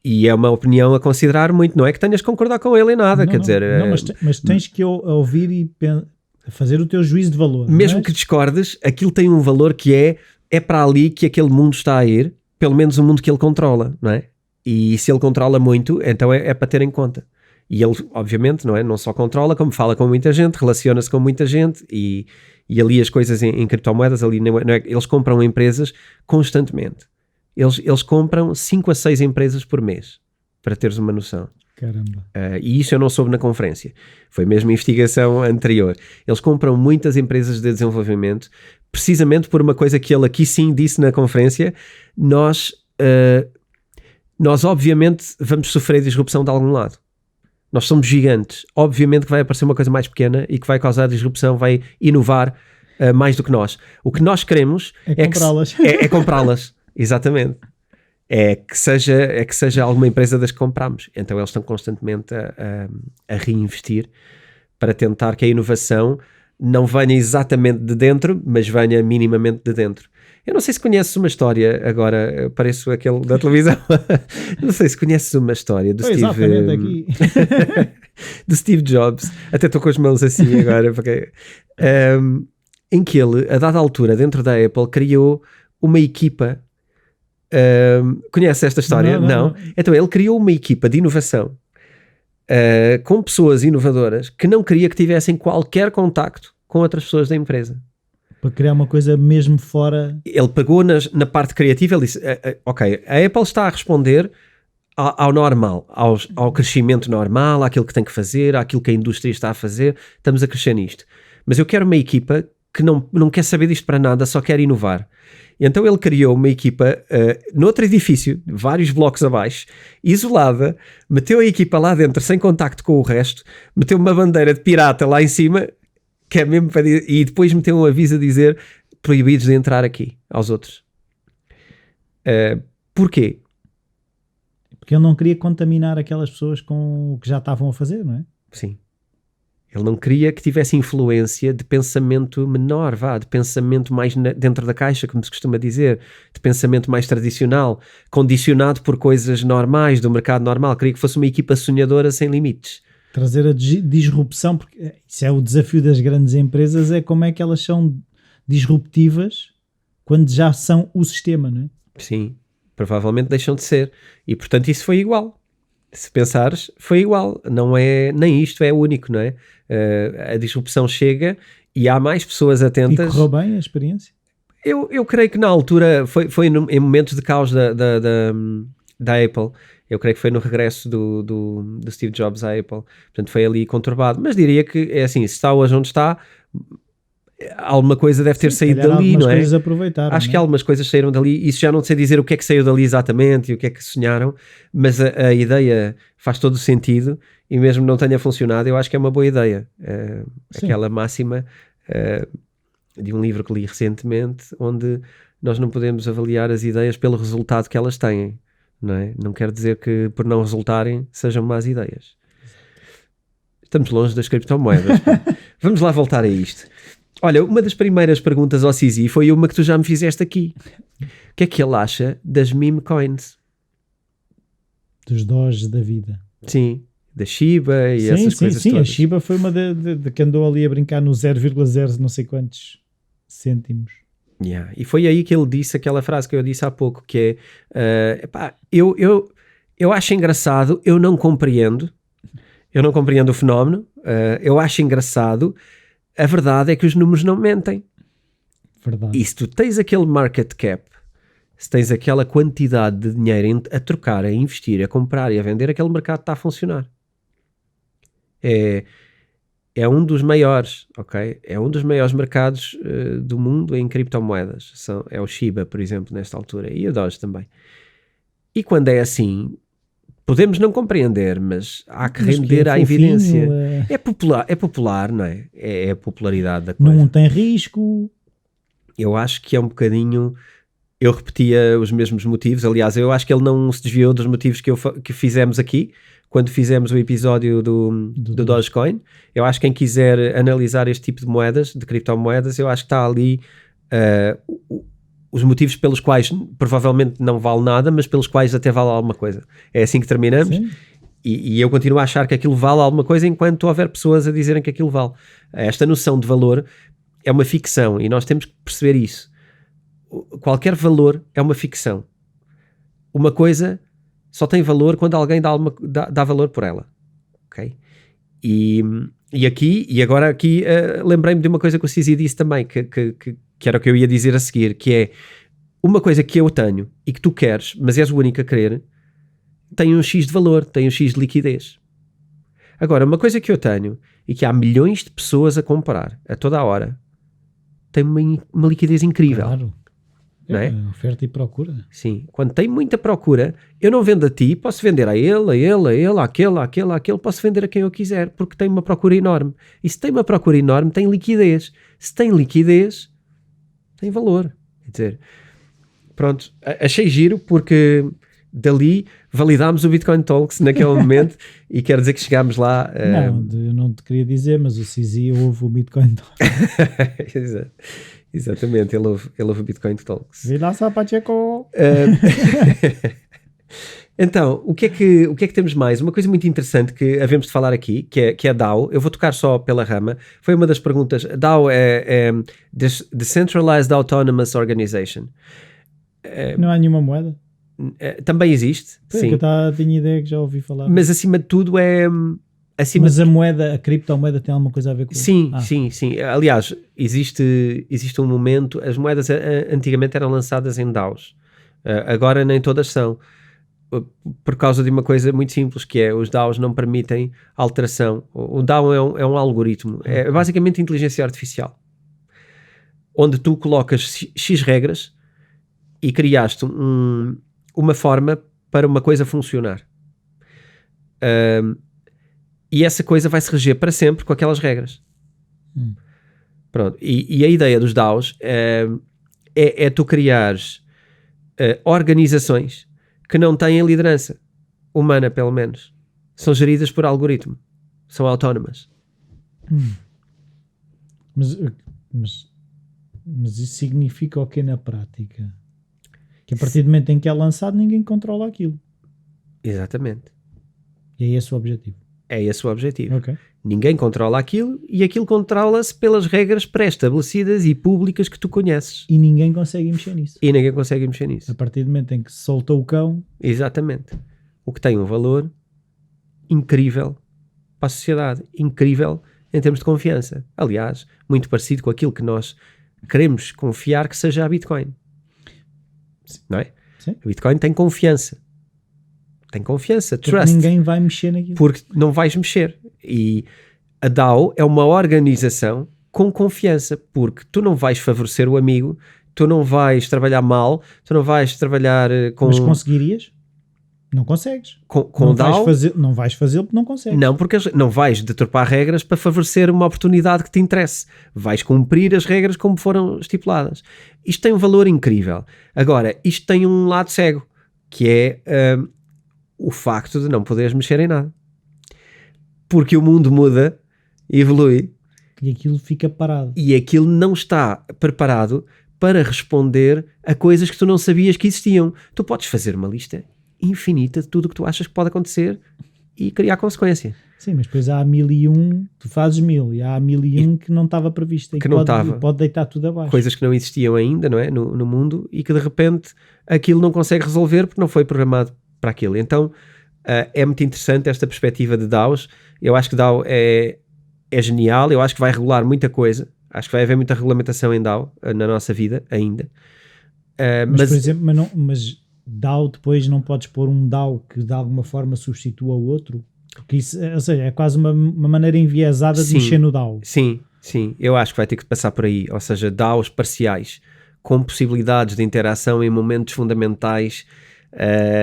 e é uma opinião a considerar muito, não é que tenhas que concordar com ele em nada, dizer... Não, mas tens que ouvir e fazer o teu juízo de valor. Mesmo que discordes, aquilo tem um valor que é para ali que aquele mundo está a ir, pelo menos o mundo que ele controla, não é? E se ele controla muito, então é para ter em conta. E ele, obviamente, não só controla, como fala com muita gente, relaciona-se com muita gente e ali as coisas em criptomoedas, ali eles compram empresas constantemente. Eles compram 5 a 6 empresas por mês, para teres uma noção. Caramba. E isso eu não soube na conferência. Foi mesmo investigação anterior. Eles compram muitas empresas de desenvolvimento, precisamente por uma coisa que ele aqui sim disse na conferência. Nós obviamente vamos sofrer disrupção de algum lado. Nós somos gigantes. Obviamente que vai aparecer uma coisa mais pequena e que vai causar disrupção, vai inovar mais do que nós. O que nós queremos é comprá-las. É comprá-las. Exatamente. É que seja alguma empresa das que compramos. Então eles estão constantemente a reinvestir para tentar que a inovação não venha exatamente de dentro, mas venha minimamente de dentro. Eu não sei se conheces uma história, agora pareço aquele da televisão, não sei se conheces uma história do do Steve Jobs, até estou com as mãos assim agora, porque, em que ele, a dada altura, dentro da Apple, criou uma equipa. Conhece esta história? Não. Então ele criou uma equipa de inovação com pessoas inovadoras que não queria que tivessem qualquer contacto com outras pessoas da empresa. Para criar uma coisa mesmo fora... Ele pegou na parte criativa, ele disse, ok, a Apple está a responder ao normal, ao crescimento normal, àquilo que tem que fazer, àquilo que a indústria está a fazer, estamos a crescer nisto. Mas eu quero uma equipa que não quer saber disto para nada, só quer inovar. E então ele criou uma equipa noutro edifício, vários blocos abaixo, isolada, meteu a equipa lá dentro sem contacto com o resto, meteu uma bandeira de pirata lá em cima, que é mesmo para dizer, e depois meteu um aviso a dizer proibidos de entrar aqui aos outros. Porquê? Porque ele não queria contaminar aquelas pessoas com o que já estavam a fazer, não é? Sim. Ele não queria que tivesse influência de pensamento menor, de pensamento mais dentro da caixa, como se costuma dizer, de pensamento mais tradicional, condicionado por coisas normais, do mercado normal. Queria que fosse uma equipa sonhadora sem limites. Trazer a disrupção, porque isso é o desafio das grandes empresas, é como é que elas são disruptivas quando já são o sistema, não é? Sim, provavelmente deixam de ser. E, portanto, isso foi igual. Se pensares, foi igual. Não é, nem isto é único, não é? A disrupção chega e há mais pessoas atentas. E correu bem a experiência? Eu creio que na altura foi em momentos de caos da Apple. Eu creio que foi no regresso do Steve Jobs à Apple. Portanto, foi ali conturbado. Mas diria que, é assim, se está hoje onde está, alguma coisa deve ter Sim, saído calhar dali, algumas não é? coisas aproveitaram, Acho não que é? algumas coisas saíram dali, isso já não sei dizer o que é que saiu dali exatamente e o que é que sonharam, mas a ideia faz todo o sentido e mesmo não tenha funcionado, eu acho que é uma boa ideia. Sim. Aquela máxima de um livro que li recentemente, onde nós não podemos avaliar as ideias pelo resultado que elas têm, não é? Não quer dizer que por não resultarem sejam más ideias. Estamos longe das criptomoedas. Pá. Vamos lá voltar a isto. Olha, uma das primeiras perguntas ao Cizi foi uma que tu já me fizeste aqui. O que é que ele acha das meme coins? Dos Doge da vida. Sim, da Shiba e essas coisas sim. todas. A Shiba foi uma de que andou ali a brincar no 0,0 não sei quantos cêntimos. Yeah. E foi aí que ele disse aquela frase que eu disse há pouco, que é, epá, eu acho engraçado, eu não compreendo o fenómeno, eu acho engraçado, a verdade é que os números não mentem. Verdade. E se tu tens aquele market cap, se tens aquela quantidade de dinheiro a trocar, a investir, a comprar e a vender, aquele mercado está a funcionar. É um dos maiores, ok? É um dos maiores mercados do mundo em criptomoedas. É o Shiba, por exemplo, nesta altura, e o Doge também. E quando é assim, podemos não compreender, mas há que render à evidência. É popular, não é? É a popularidade da coisa. Não tem risco. Eu acho que é um bocadinho... Eu repetia os mesmos motivos. Aliás, eu acho que ele não se desviou dos motivos que fizemos aqui, quando fizemos o episódio do Dogecoin. Eu acho que quem quiser analisar este tipo de moedas, de criptomoedas, eu acho que está ali os motivos pelos quais provavelmente não vale nada, mas pelos quais até vale alguma coisa. É assim que terminamos. E eu continuo a achar que aquilo vale alguma coisa enquanto houver pessoas a dizerem que aquilo vale. Esta noção de valor é uma ficção e nós temos que perceber isso. Qualquer valor é uma ficção. Uma coisa só tem valor quando alguém dá valor por ela. Ok? E agora aqui lembrei-me de uma coisa que o Cizi disse também, que era o que eu ia dizer a seguir, que é uma coisa que eu tenho e que tu queres, mas és o único a querer, tem um X de valor, tem um X de liquidez. Agora, uma coisa que eu tenho e que há milhões de pessoas a comprar a toda a hora, tem uma liquidez incrível. Claro. Não é? Oferta e procura. Sim. Quando tem muita procura, eu não vendo a ti, posso vender a ele, àquele, posso vender a quem eu quiser, porque tem uma procura enorme. E se tem uma procura enorme, tem liquidez. Se tem liquidez, tem valor. Quer dizer, pronto, achei giro porque dali validámos o Bitcoin Talks naquele momento e quero dizer que chegámos lá. Não, eu não te queria dizer, mas o Cizi ouve o Bitcoin Talks. Exato. Exatamente, ele ouve o Bitcoin Talks. Vilaça Pacheco! Então, o que é que temos mais? Uma coisa muito interessante que havemos de falar aqui, que é a DAO. Eu vou tocar só pela rama. Foi uma das perguntas. DAO é Decentralized Autonomous Organization. Não há nenhuma moeda? Também existe, sim. Eu tinha ideia que já ouvi falar. Mas acima de tudo Mas a moeda, a criptomoeda tem alguma coisa a ver com isso? Sim. Aliás, existe um momento, as moedas antigamente eram lançadas em DAOs. Agora nem todas são. Por causa de uma coisa muito simples, que é os DAOs não permitem alteração. O DAO é um algoritmo. É basicamente inteligência artificial. Onde tu colocas X regras e criaste uma forma para uma coisa funcionar. E essa coisa vai se reger para sempre com aquelas regras. Pronto. E a ideia dos DAOs é tu criares organizações que não têm liderança humana, pelo menos. São geridas por algoritmo. São autónomas. Mas isso significa o quê na prática? Que a partir do momento em que é lançado, ninguém controla aquilo. Exatamente. E é esse o objetivo. É esse o objetivo. Okay. Ninguém controla aquilo e aquilo controla-se pelas regras pré-estabelecidas e públicas que tu conheces. E ninguém consegue mexer nisso. A partir do momento em que se soltou o cão... Exatamente. O que tem um valor incrível para a sociedade. Incrível em termos de confiança. Aliás, muito parecido com aquilo que nós queremos confiar que seja a Bitcoin. Não é? Sim. A Bitcoin tem confiança. Tem confiança, porque trust. Ninguém vai mexer naquilo. Porque não vais mexer. E a DAO é uma organização com confiança, porque tu não vais favorecer o amigo, tu não vais trabalhar mal, tu não vais trabalhar com... Mas conseguirias? Não consegues. Com não, DAO, não vais fazê-lo porque não consegues. não, porque não vais deturpar regras para favorecer uma oportunidade que te interesse. Vais cumprir as regras como foram estipuladas. Isto tem um valor incrível. Agora, isto tem um lado cego, que é o facto de não poderes mexer em nada. Porque o mundo muda, evolui, e aquilo fica parado. E aquilo não está preparado para responder a coisas que tu não sabias que existiam. Tu podes fazer uma lista infinita de tudo o que tu achas que pode acontecer e criar consequência. Sim, mas depois há 1001, tu fazes 1000 e há 1001 que não estava previsto. Que não estava. Pode deitar tudo abaixo. Coisas que não existiam ainda, não é? No mundo, e que de repente aquilo não consegue resolver porque não foi programado para aquilo. Então é muito interessante esta perspectiva de DAOs. Eu acho que DAO é genial, eu acho que vai regular muita coisa, acho que vai haver muita regulamentação em DAO na nossa vida ainda. Mas por exemplo, mas DAO depois não podes pôr um DAO que de alguma forma substitua o outro? Porque isso, ou seja, é quase uma maneira enviesada de mexer no DAO. Sim, eu acho que vai ter que passar por aí, ou seja, DAOs parciais, com possibilidades de interação em momentos fundamentais,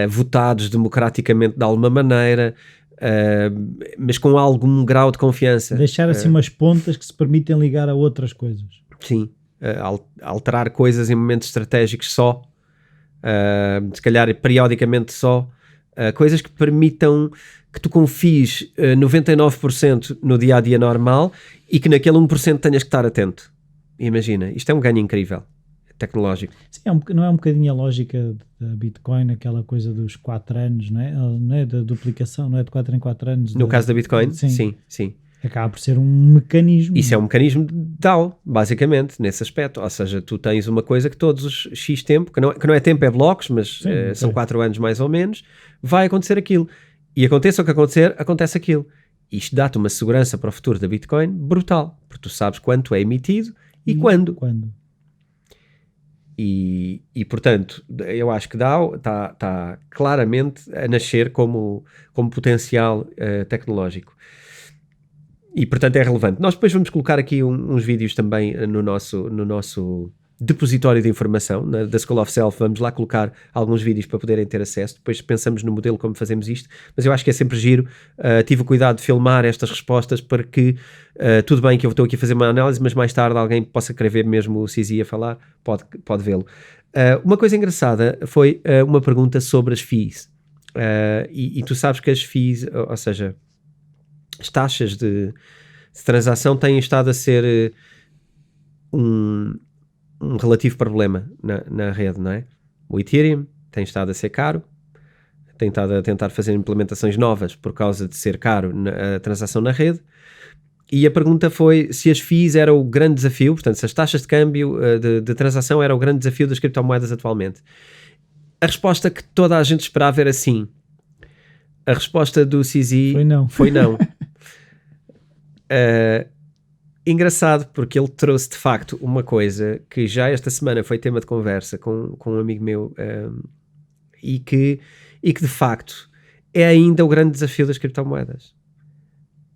votados democraticamente de alguma maneira, mas com algum grau de confiança. Deixar assim umas pontas que se permitem ligar a outras coisas. Sim, alterar coisas em momentos estratégicos só, se calhar periodicamente só, coisas que permitam que tu confies 99% no dia-a-dia normal e que naquele 1% tenhas que estar atento. Imagina, isto é um ganho incrível, tecnológico. Sim, não é um bocadinho a lógica da Bitcoin, aquela coisa dos 4 anos, não é? Não é da duplicação, não é de 4 em 4 anos. No caso da Bitcoin, sim. sim. Acaba por ser um mecanismo. Isso é um mecanismo de DAO, basicamente, nesse aspecto. Ou seja, tu tens uma coisa que todos os X tempo, que não é tempo, é blocos, mas são 4 anos mais ou menos, vai acontecer aquilo. E aconteça o que acontecer, acontece aquilo. Isto dá-te uma segurança para o futuro da Bitcoin brutal, porque tu sabes quanto é emitido e quando. E portanto, eu acho que DAO está claramente a nascer como potencial tecnológico. E portanto é relevante. Nós depois vamos colocar aqui uns vídeos também no nosso depositório de informação, da School of Self. Vamos lá colocar alguns vídeos para poderem ter acesso. Depois pensamos no modelo como fazemos isto, mas eu acho que é sempre giro. Tive o cuidado de filmar estas respostas para que, tudo bem que eu estou aqui a fazer uma análise, mas mais tarde alguém possa querer ver mesmo o CZ a falar, pode vê-lo. Uma coisa engraçada foi uma pergunta sobre as fees. E tu sabes que as fees, ou seja, as taxas de transação têm estado a ser um relativo problema na rede, não é? O Ethereum tem estado a ser caro, tem estado a tentar fazer implementações novas por causa de ser caro a transação na rede, e a pergunta foi se as fees eram o grande desafio, portanto, se as taxas de câmbio de transação eram o grande desafio das criptomoedas atualmente. A resposta que toda a gente esperava era sim. A resposta do CZ foi não. Engraçado, porque ele trouxe de facto uma coisa que já esta semana foi tema de conversa com um amigo meu, e que de facto é ainda o grande desafio das criptomoedas.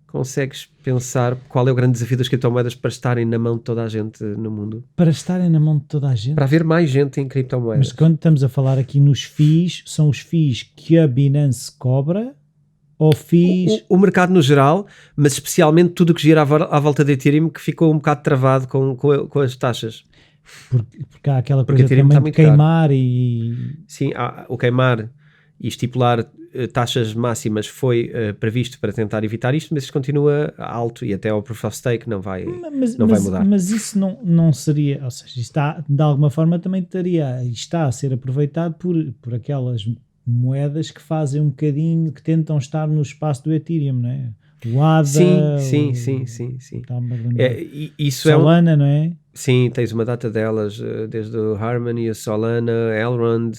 Consegues pensar qual é o grande desafio das criptomoedas para estarem na mão de toda a gente no mundo? Para estarem na mão de toda a gente? Para haver mais gente em criptomoedas. Mas quando estamos a falar aqui nos fees, são os fees que a Binance cobra ou fees... O mercado no geral, mas especialmente tudo o que gira à volta de Ethereum, que ficou um bocado travado com as taxas. Porque há aquela coisa também de queimar caro. Sim, o queimar e estipular taxas máximas foi previsto para tentar evitar isto, mas isso continua alto e até o Proof of Stake não vai mudar. Mas isso não seria, ou seja, está, de alguma forma também está a ser aproveitado por aquelas moedas que fazem um bocadinho, que tentam estar no espaço do Ethereum, não é? O ADA... Sim. Isso Solana, não é? Sim, tens uma data delas, desde o Harmony, a Solana, Elrond,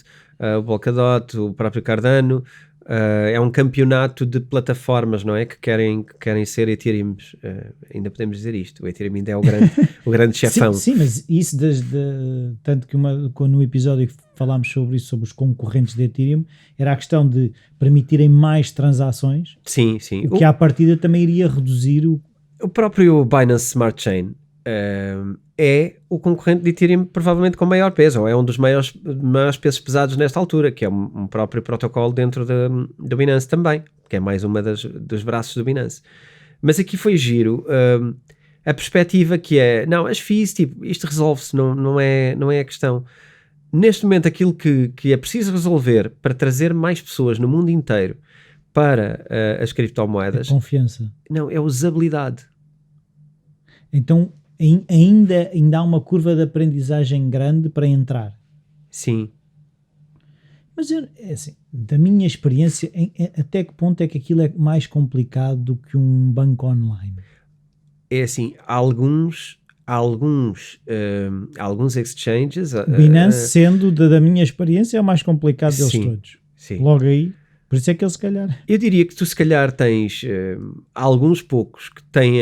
o Polkadot, o próprio Cardano. É um campeonato de plataformas, não é? Que querem ser Ethereum. Ainda podemos dizer isto. O Ethereum ainda é o grande chefão. Sim, mas isso tanto que no episódio que falámos sobre isso, sobre os concorrentes de Ethereum, era a questão de permitirem mais transações. Sim. O que à partida também iria reduzir o próprio Binance Smart Chain é o concorrente de Ethereum provavelmente com maior peso, ou é um dos maiores pesos pesados nesta altura, que é um próprio protocolo dentro do Binance também, que é mais uma dos braços do Binance. Mas aqui foi giro a perspectiva que é, não, as fees, tipo, isto resolve-se, não é a questão. Neste momento, aquilo que é preciso resolver para trazer mais pessoas no mundo inteiro para as criptomoedas... confiança. Não, é usabilidade. Então, ainda há uma curva de aprendizagem grande para entrar. Sim. Mas, assim, da minha experiência, até que ponto é que aquilo é mais complicado do que um banco online? É assim, alguns exchanges... Binance, sendo da minha experiência, é o mais complicado deles todos. Sim. Logo aí, por isso é que ele se calhar... Eu diria que tu se calhar tens alguns poucos que têm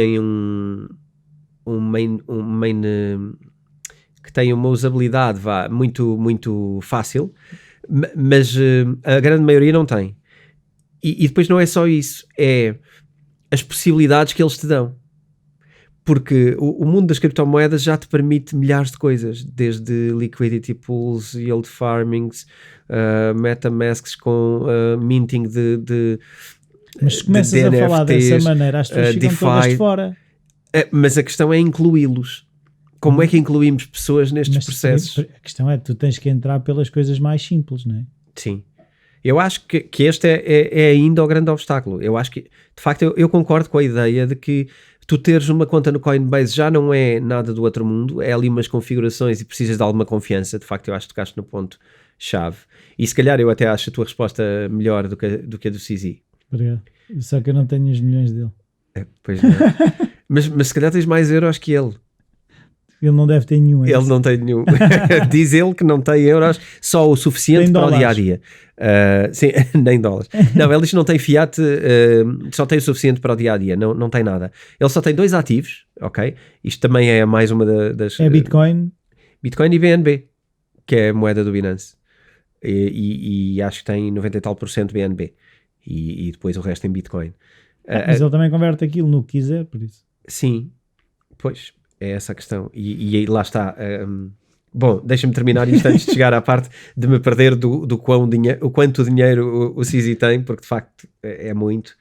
que têm uma usabilidade muito, muito fácil, mas a grande maioria não tem. E depois não é só isso, é as possibilidades que eles te dão. Porque o mundo das criptomoedas já te permite milhares de coisas, desde liquidity pools, yield farmings, MetaMasks com minting de mas se começas a falar dessa maneira, as pessoas ficam todas de fora. Mas a questão é incluí-los. Como é que incluímos pessoas nestes processos? A questão é, tu tens que entrar pelas coisas mais simples, não é? Sim. Eu acho que este é ainda o grande obstáculo. Eu acho que, de facto, eu concordo com a ideia de que tu teres uma conta no Coinbase já não é nada do outro mundo, é ali umas configurações e precisas de alguma confiança. De facto, eu acho que tocaste no ponto-chave. E se calhar eu até acho a tua resposta melhor do que a do CZ. Obrigado. Só que eu não tenho os milhões dele. Pois não. mas se calhar tens mais euros que ele. Ele não deve ter nenhum. Ele não tem nenhum. Diz ele que não tem euros, só o suficiente tem para dólares. o dia-a-dia. Sim, nem dólares. Não, ele diz que não tem fiat, só tem o suficiente para o dia-a-dia, não tem nada. Ele só tem 2 ativos, ok? Isto também é mais uma das... É Bitcoin? Bitcoin e BNB, que é a moeda do Binance. E acho que tem 90 e tal % BNB. E depois o resto em Bitcoin. Mas ele também converte aquilo no que quiser, por isso. Sim, pois... É essa a questão. E aí lá está. Bom, deixa-me terminar isto antes de chegar à parte de me perder do quanto dinheiro o CZ tem, porque de facto é muito.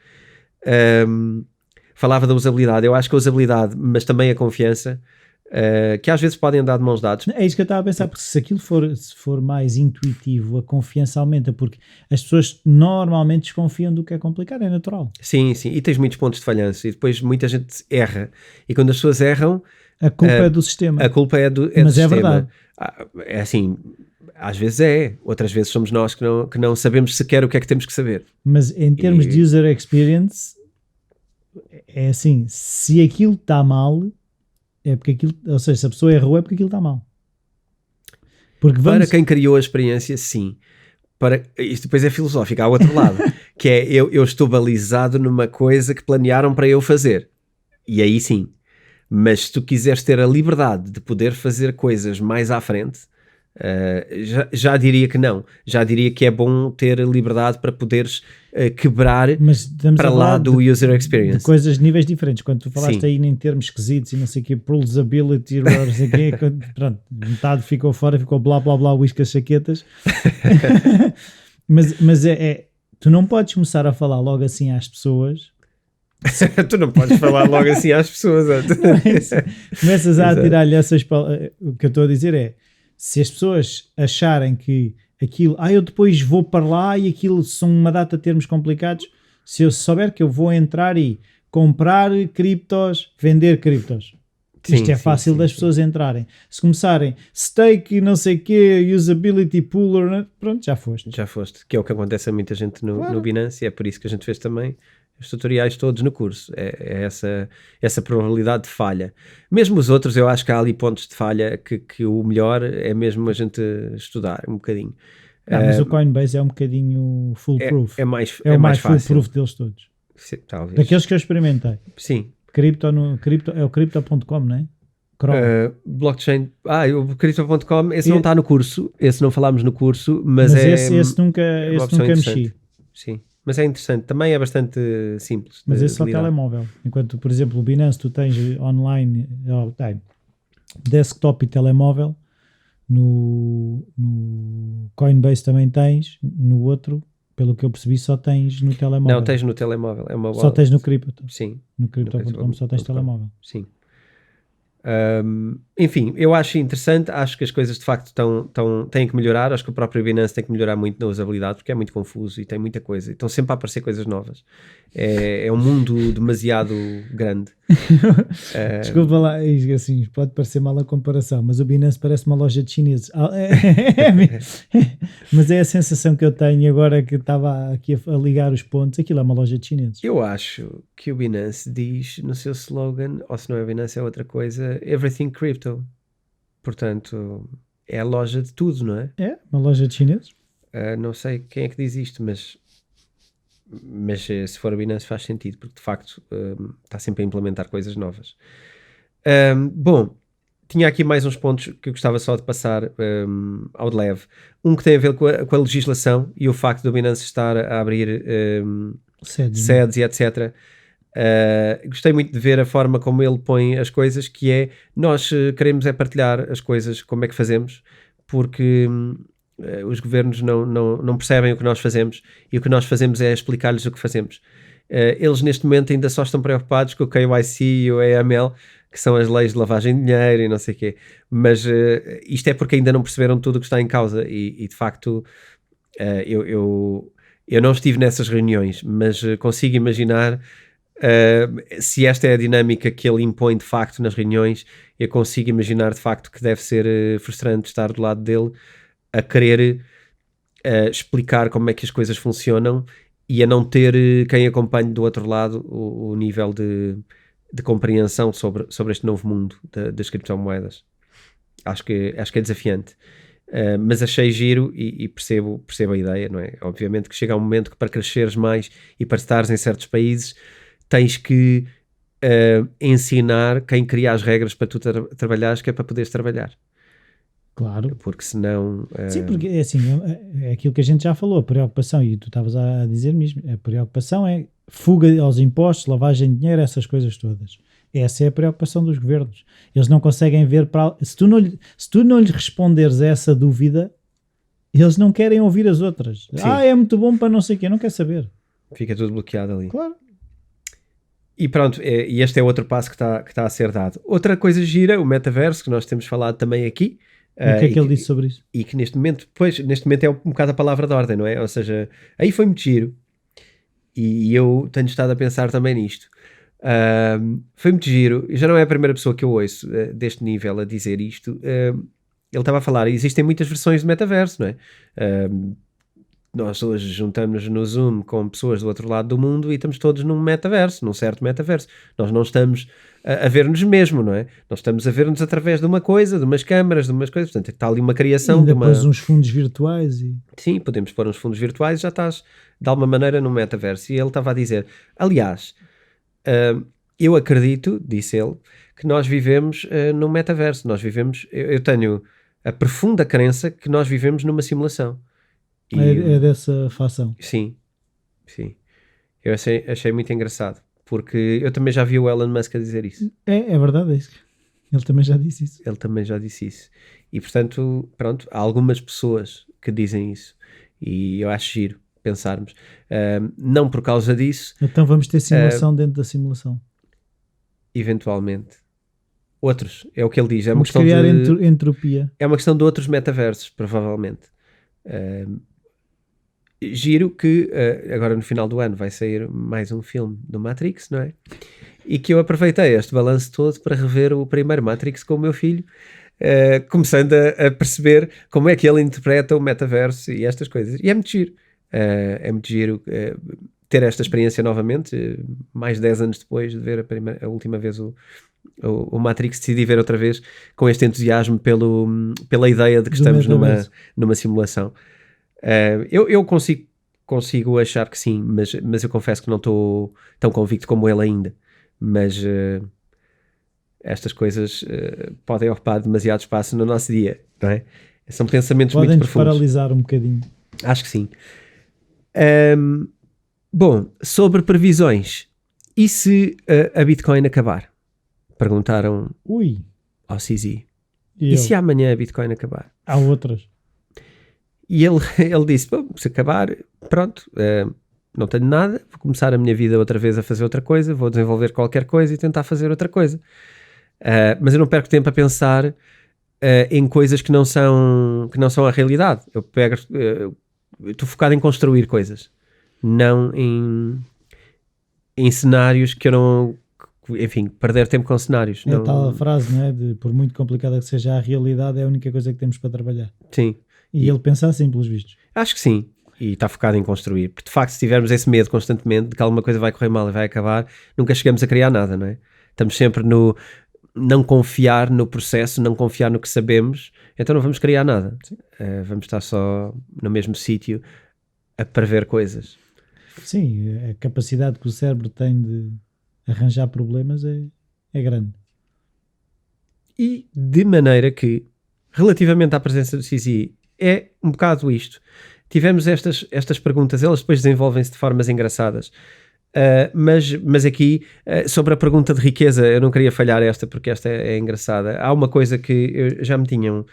Falava da usabilidade. Eu acho que a usabilidade, mas também a confiança, que às vezes podem andar de mãos dadas. É isso que eu estava a pensar, porque se aquilo for mais intuitivo, a confiança aumenta, porque as pessoas normalmente desconfiam do que é complicado, é natural. Sim, sim. E tens muitos pontos de falhança e depois muita gente erra. E quando as pessoas erram... A culpa é do sistema. A culpa é do mas sistema. É verdade. É assim, às vezes outras vezes somos nós que não sabemos sequer o que é que temos que saber. Mas em termos de user experience, é assim, se aquilo está mal, é porque aquilo, ou seja, se a pessoa errou é porque aquilo está mal. Porque para quem criou a experiência, sim. Isto depois é filosófico, há outro lado, que é eu estou balizado numa coisa que planearam para eu fazer. E aí sim. Mas se tu quiseres ter a liberdade de poder fazer coisas mais à frente, já diria que não. Já diria que é bom ter liberdade para poderes quebrar para lá do user experience. De coisas de níveis diferentes. Quando tu falaste Sim. aí em termos esquisitos e não sei o que, usability, não sei o quê, pronto, metade ficou fora, ficou blá blá blá, uíscas chaquetas. mas tu não podes começar a falar logo assim às pessoas. Tu não podes falar logo assim às pessoas. Começas a atirar-lhe essas palavras. O que eu estou a dizer é, se as pessoas acharem que aquilo, eu depois vou para lá e aquilo são uma data de termos complicados, se eu souber que eu vou entrar e comprar criptos, vender criptos, isto é fácil das pessoas entrarem. Se começarem stake e não sei o quê, usability pooler, pronto, já foste. Que é o que acontece a muita gente no Binance, e é por isso que a gente fez também os tutoriais todos no curso. É essa probabilidade de falha. Mesmo os outros, eu acho que há ali pontos de falha que o melhor é mesmo a gente estudar um bocadinho. Mas o Coinbase é um bocadinho foolproof. É mais fácil. Foolproof deles todos. Sim, talvez. Daqueles que eu experimentei. Sim. É o Crypto.com, não é? Blockchain. O Crypto.com, esse não está no curso. Esse não falámos no curso, mas esse nunca mexi. Sim. mas é interessante. Também é bastante simples. Mas esse de só lidar. telemóvel. Enquanto, por exemplo, o Binance tu tens online, desktop e telemóvel. No Coinbase também tens. No outro, pelo que eu percebi, só tens no telemóvel. Não, tens no telemóvel. É uma wallet. Só tens no Crypto. Sim. No Crypto.com só tens telemóvel. Sim. Enfim, eu acho interessante, acho que as coisas de facto têm que melhorar, acho que o próprio Binance tem que melhorar muito na usabilidade, porque é muito confuso e tem muita coisa, estão sempre a aparecer coisas novas, é um mundo demasiado grande. Desculpa lá, assim, pode parecer mal a comparação, mas o Binance parece uma loja de chineses. Mas é a sensação que eu tenho agora que estava aqui a ligar os pontos, aquilo é uma loja de chineses. Eu acho que o Binance diz no seu slogan, ou se não é Binance é outra coisa, Everything Crypto. Portanto, é a loja de tudo, não é? É, uma loja de chineses. Não sei quem é que diz isto, mas se for a Binance faz sentido, porque de facto está sempre a implementar coisas novas. Bom, tinha aqui mais uns pontos que eu gostava só de passar ao de leve. Um que tem a ver com a legislação e o facto do Binance estar a abrir sedes e etc. Gostei muito de ver a forma como ele põe as coisas, que é, nós queremos é partilhar as coisas, como é que fazemos, porque os governos não percebem o que nós fazemos, e o que nós fazemos é explicar-lhes o que fazemos. Eles neste momento ainda só estão preocupados com o KYC e o AML, que são as leis de lavagem de dinheiro e não sei o quê, mas isto é porque ainda não perceberam tudo o que está em causa, e de facto eu não estive nessas reuniões, mas consigo imaginar se esta é a dinâmica que ele impõe de facto nas reuniões. Eu consigo imaginar de facto que deve ser frustrante estar do lado dele a querer explicar como é que as coisas funcionam e a não ter quem acompanhe do outro lado o nível de compreensão sobre este novo mundo das criptomoedas. Acho que é desafiante. Mas achei giro e percebo a ideia, não é? Obviamente que chega um momento que para cresceres mais e para estares em certos países tens que ensinar quem cria as regras para tu trabalhares, que é para poderes trabalhar. Claro. Porque senão... Sim, porque é assim, é aquilo que a gente já falou, a preocupação, e tu estavas a dizer mesmo, a preocupação é fuga aos impostos, lavagem de dinheiro, essas coisas todas. Essa é a preocupação dos governos. Eles não conseguem ver para... Se tu não lhes responderes a essa dúvida, eles não querem ouvir as outras. Sim. É muito bom para não sei o quê, não quer saber. Fica tudo bloqueado ali. Claro. E pronto, e este é outro passo que está a ser dado. Outra coisa gira, o metaverso, que nós temos falado também aqui. O que é que ele disse sobre isso? E que neste momento é um bocado a palavra de ordem, não é? Ou seja, aí foi muito giro. E eu tenho estado a pensar também nisto. Foi muito giro. Já não é a primeira pessoa que eu ouço deste nível a dizer isto. Ele estava a falar, existem muitas versões de metaverso, não é? Nós hoje juntamos no Zoom com pessoas do outro lado do mundo e estamos todos num metaverso, num certo metaverso. Nós não estamos a ver-nos mesmo, não é? Nós estamos a ver-nos através de uma coisa, de umas câmaras, de umas coisas. Portanto, está ali uma criação. E depois uns fundos virtuais. Sim, podemos pôr uns fundos virtuais e já estás de alguma maneira no metaverso. E ele estava a dizer, aliás, eu acredito, disse ele, que nós vivemos num metaverso. Eu tenho a profunda crença que nós vivemos numa simulação. É dessa fação. Sim. Eu achei muito engraçado, porque eu também já vi o Elon Musk a dizer isso. É verdade, é isso. Ele também já disse isso. E portanto, pronto, há algumas pessoas que dizem isso. E eu acho giro pensarmos. Não por causa disso. Então vamos ter simulação dentro da simulação. Eventualmente. Outros, é o que ele diz. É uma questão criar de entropia. É uma questão de outros metaversos, provavelmente. Giro que agora no final do ano vai sair mais um filme do Matrix, não é? E que eu aproveitei este balanço todo para rever o primeiro Matrix com o meu filho, começando a perceber como é que ele interpreta o metaverso e estas coisas. E é muito giro. É muito giro ter esta experiência novamente, mais de 10 anos depois de ver a última vez o Matrix. Decidi ver outra vez com este entusiasmo pela ideia de que estamos numa simulação. Eu consigo achar que sim, mas eu confesso que não estou tão convicto como ele ainda. Mas estas coisas podem ocupar demasiado espaço no nosso dia, não é? São pensamentos muito profundos. Podem paralisar um bocadinho. Acho que sim. Bom, sobre previsões, e se a Bitcoin acabar? Perguntaram Ui, ao CZ. e E se ele? amanhã a Bitcoin acabar? Há outras. E ele disse, bom, se acabar, pronto, não tenho nada, vou começar a minha vida outra vez a fazer outra coisa, vou desenvolver qualquer coisa e tentar fazer outra coisa. Mas eu não perco tempo a pensar em coisas que não são a realidade. Eu estou focado em construir coisas, não em cenários que eu não... Enfim, perder tempo com cenários. É não, tal a frase, não é? De por muito complicada que seja a realidade, é a única coisa que temos para trabalhar. Sim. E ele pensa assim, pelos vistos. Acho que sim. E está focado em construir. Porque de facto, se tivermos esse medo constantemente de que alguma coisa vai correr mal e vai acabar, nunca chegamos a criar nada, não é? Estamos sempre no não confiar no processo, não confiar no que sabemos, então não vamos criar nada. Vamos estar só no mesmo sítio a prever coisas. Sim, a capacidade que o cérebro tem de arranjar problemas é grande. E de maneira que, relativamente à presença do CZ, é um bocado isto. Tivemos estas perguntas, elas depois desenvolvem-se de formas engraçadas. Mas aqui, sobre a pergunta de riqueza, eu não queria falhar esta, porque esta é engraçada. Há uma coisa que já me tinham...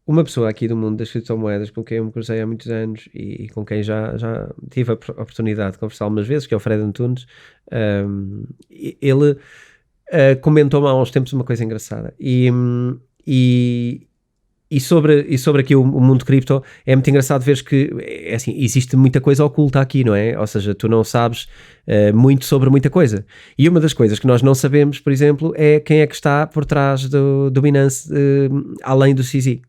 uma pessoa aqui do mundo das criptomoedas com quem eu me cruzei há muitos anos e com quem já tive a oportunidade de conversar algumas vezes, que é o Fred Antunes, ele comentou-me há uns tempos uma coisa engraçada e sobre aqui o mundo cripto é muito engraçado ver que é assim, existe muita coisa oculta aqui, não é? Ou seja, tu não sabes muito sobre muita coisa. E uma das coisas que nós não sabemos, por exemplo, é quem é que está por trás do Binance, além do CZ.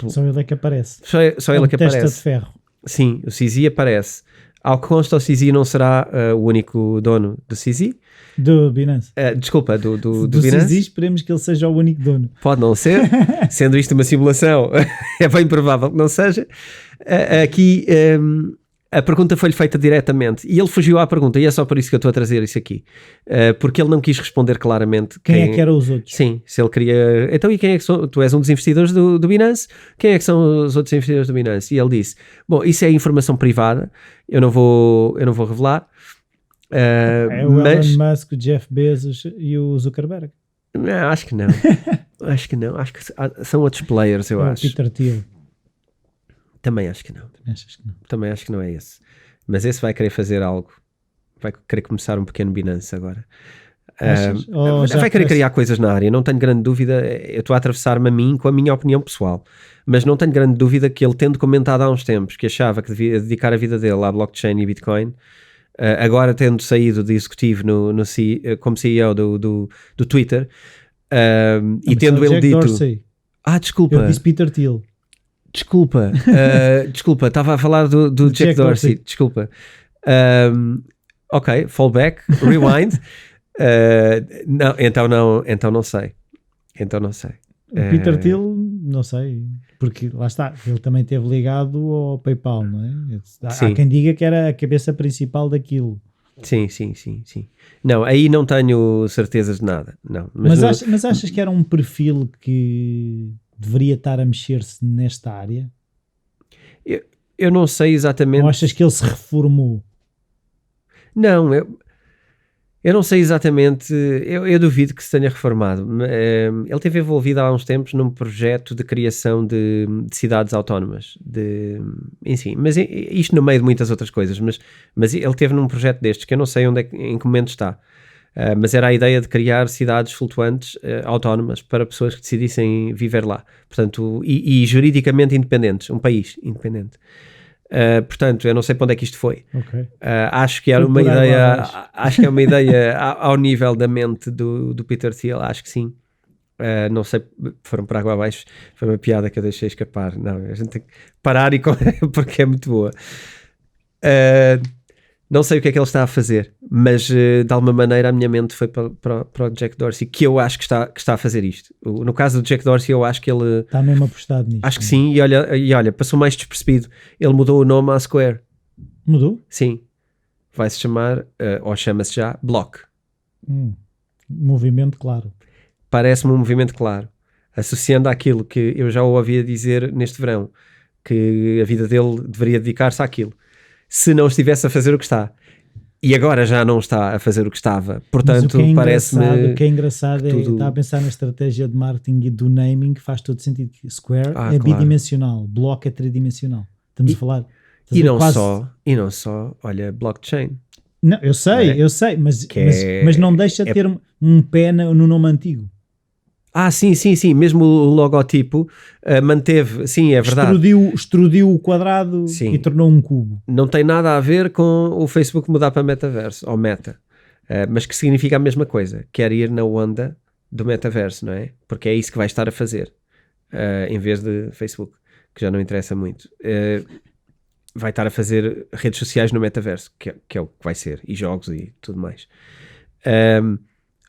Só ele é que aparece. Só ele é que testa aparece. de ferro. Sim, o CZ aparece. Ao que consta, o CZ não será o único dono do CZ. Do Binance. Desculpa, do Do Binance. CZ, esperemos que ele seja o único dono. Pode não ser, sendo isto uma simulação, é bem provável que não seja. Aqui a pergunta foi-lhe feita diretamente e ele fugiu à pergunta, e é só por isso que eu estou a trazer isso aqui, porque ele não quis responder claramente Quem é que eram os outros. Sim, se ele queria... Então, e quem é que são? Tu és um dos investidores do Binance, quem é que são os outros investidores do Binance? E ele disse, bom, isso é informação privada, eu não vou revelar. É o Elon Musk, o Jeff Bezos e o Zuckerberg. Não, acho que não. Acho que não. Acho que são outros players, eu acho. Peter Thiel. Também acho que não. Achas que não? Também acho que não é esse. Mas esse vai querer fazer algo. Vai querer começar um pequeno Binance agora. Vai querer criar coisas na área. Não tenho grande dúvida. Eu estou a atravessar-me a mim com a minha opinião pessoal. Mas não tenho grande dúvida que ele, tendo comentado há uns tempos que achava que devia dedicar a vida dele à blockchain e Bitcoin, agora tendo saído de executivo como CEO do Twitter, e tendo ele dito... Dorsey. Desculpa. Eu disse Peter Thiel. Desculpa, estava a falar do Jack Dorsey. Desculpa. Ok, fallback, rewind. Não, então não sei. O Peter Thiel, não sei, porque lá está, ele também esteve ligado ao PayPal, não é? Há quem diga que era a cabeça principal daquilo. Sim. Não, aí não tenho certezas de nada. Não, mas achas que era um perfil que deveria estar a mexer-se nesta área? Eu não sei exatamente. Ou achas que ele se reformou? Não, eu não sei exatamente, eu duvido que se tenha reformado. Ele esteve envolvido há uns tempos num projeto de criação de cidades autónomas, enfim, mas isto no meio de muitas outras coisas, mas ele esteve num projeto destes, que eu não sei em que momento está, mas era a ideia de criar cidades flutuantes autónomas para pessoas que decidissem viver lá, portanto, e juridicamente independentes, um país independente. Portanto, eu não sei para onde é que isto foi. Okay. Acho que era uma ideia, acho que é uma ideia ao nível da mente do Peter Thiel, acho que sim. Não sei, foram para água abaixo, foi uma piada que eu deixei escapar. Não, a gente tem que parar porque é muito boa. Não sei o que é que ele está a fazer, mas de alguma maneira a minha mente foi para o Jack Dorsey, que eu acho que está a fazer isto. No caso do Jack Dorsey, eu acho que ele... Está mesmo apostado nisto. Acho que sim, e olha, passou mais despercebido. Ele mudou o nome à Square. Mudou? Sim. Vai-se chamar, ou chama-se já, Block. Movimento claro. Parece-me um movimento claro. Associando àquilo que eu já o havia dizer neste verão. que a vida dele deveria dedicar-se àquilo, se não estivesse a fazer o que está. E agora já não está a fazer o que estava. Portanto, parece-me... O que é engraçado tudo... está a pensar na estratégia de marketing e do naming, que faz todo sentido. Square é claro. bidimensional, Block é tridimensional. Estamos a falar... E não só, olha, blockchain. Não, eu sei, mas não deixa de ter um pé no nome antigo. Sim, mesmo o logotipo manteve, sim, é verdade. Extrudiu o quadrado e tornou um cubo. Não tem nada a ver com o Facebook mudar para metaverso, ou meta, mas que significa a mesma coisa, quer ir na onda do metaverso, não é? Porque é isso que vai estar a fazer, em vez de Facebook, que já não interessa muito. Vai estar a fazer redes sociais no metaverso, que é o que vai ser, e jogos e tudo mais.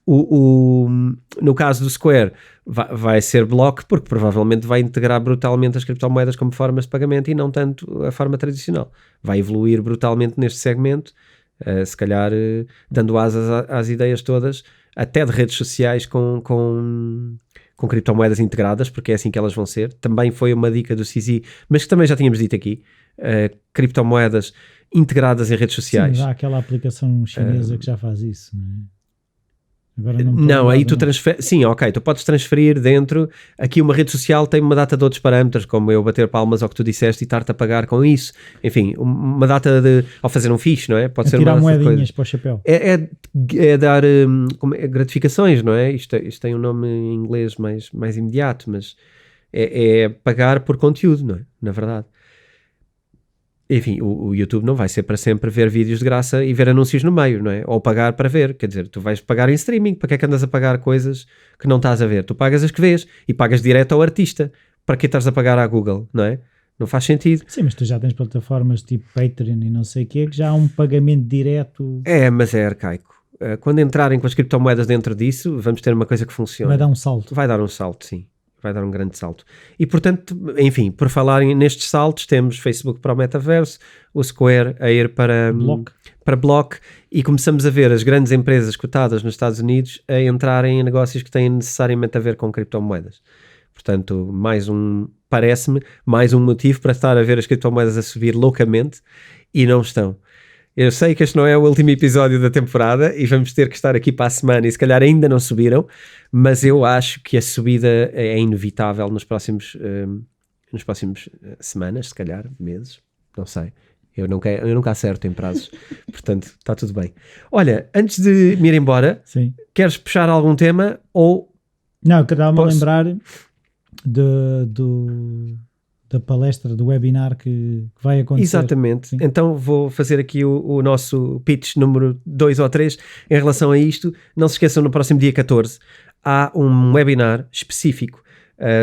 No caso do Square vai ser block, porque provavelmente vai integrar brutalmente as criptomoedas como formas de pagamento e não tanto a forma tradicional. Vai evoluir brutalmente neste segmento, se calhar dando asas às ideias todas, até de redes sociais com criptomoedas integradas, porque é assim que elas vão ser. Também foi uma dica do CZ, mas que também já tínhamos dito aqui, criptomoedas integradas em redes sociais. Sim, há aquela aplicação chinesa que já faz isso, não é? Agora aí tu transferes, sim, ok, tu podes transferir dentro, aqui uma rede social tem uma data de outros parâmetros, como eu bater palmas ao que tu disseste e estar-te a pagar com isso, enfim, uma data ao fazer um fixe, não é? Pode ser tirar moedinhas para o chapéu. É dar gratificações, não é? Isto tem um nome em inglês mais imediato, mas é pagar por conteúdo, não é? Na verdade. Enfim, o YouTube não vai ser para sempre ver vídeos de graça e ver anúncios no meio, não é? Ou pagar para ver, quer dizer, tu vais pagar em streaming, para que é que andas a pagar coisas que não estás a ver? Tu pagas as que vês e pagas direto ao artista, para que estás a pagar à Google, não é? Não faz sentido. Sim, mas tu já tens plataformas tipo Patreon e não sei o quê, que já há um pagamento direto. Mas é arcaico. Quando entrarem com as criptomoedas dentro disso, vamos ter uma coisa que funciona. Vai dar um salto. Vai dar um salto, sim. Vai dar um grande salto. E, portanto, enfim, por falarem nestes saltos, temos Facebook para o metaverso, o Square a ir para Block, e começamos a ver as grandes empresas cotadas nos Estados Unidos a entrarem em negócios que têm necessariamente a ver com criptomoedas. Portanto, parece-me, mais um motivo para estar a ver as criptomoedas a subir loucamente, e não estão. Eu sei que este não é o último episódio da temporada e vamos ter que estar aqui para a semana e se calhar ainda não subiram, mas eu acho que a subida é inevitável nos próximos semanas, se calhar, meses, não sei. Eu nunca acerto em prazos, portanto, está tudo bem. Olha, antes de me ir embora, Sim. Queres puxar algum tema ou... Não, eu queria-me lembrar da palestra, do webinar que vai acontecer. Exatamente. Sim. Então vou fazer aqui o nosso pitch número 2 ou 3 em relação a isto. Não se esqueçam, no próximo dia 14 há um webinar específico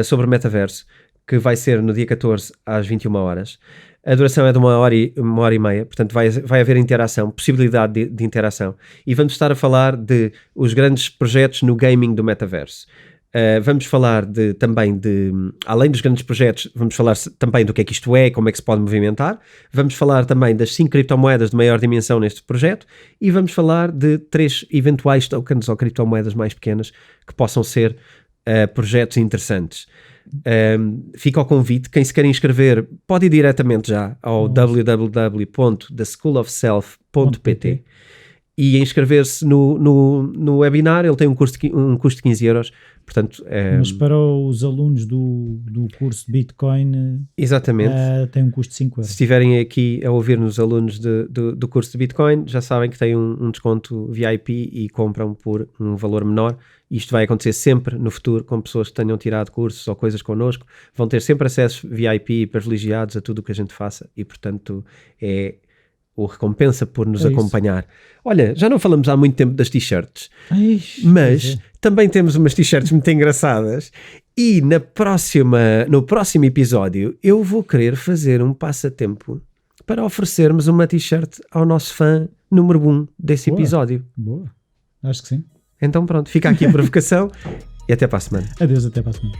sobre metaverso que vai ser no dia 14 às 21 horas. A duração é de uma hora e meia, portanto vai haver interação, possibilidade de interação. E vamos estar a falar de os grandes projetos no gaming do metaverso. Vamos falar além dos grandes projetos, vamos falar também do que é que isto é, como é que se pode movimentar. Vamos falar também das 5 criptomoedas de maior dimensão neste projeto e vamos falar de 3 eventuais tokens ou criptomoedas mais pequenas que possam ser projetos interessantes. Fica ao convite, quem se quer inscrever pode ir diretamente já ao www.theschoolofself.pt e inscrever-se no webinar. Ele tem um custo de 15 euros, portanto... Mas para os alunos do curso de Bitcoin, exatamente. Tem um custo de 5 euros. Se estiverem aqui a ouvir nos alunos do curso de Bitcoin, já sabem que têm um desconto VIP e compram por um valor menor. Isto vai acontecer sempre no futuro com pessoas que tenham tirado cursos ou coisas connosco. Vão ter sempre acesso VIP e privilegiados a tudo o que a gente faça e, portanto, é o recompensa por nos acompanhar. Olha, já não falamos há muito tempo das t-shirts, mas também temos umas t-shirts muito engraçadas e no próximo episódio eu vou querer fazer um passatempo para oferecermos uma t-shirt ao nosso fã número 1 desse episódio. Boa, acho que sim. Então pronto, fica aqui a provocação e até para a semana. Adeus, até para a semana.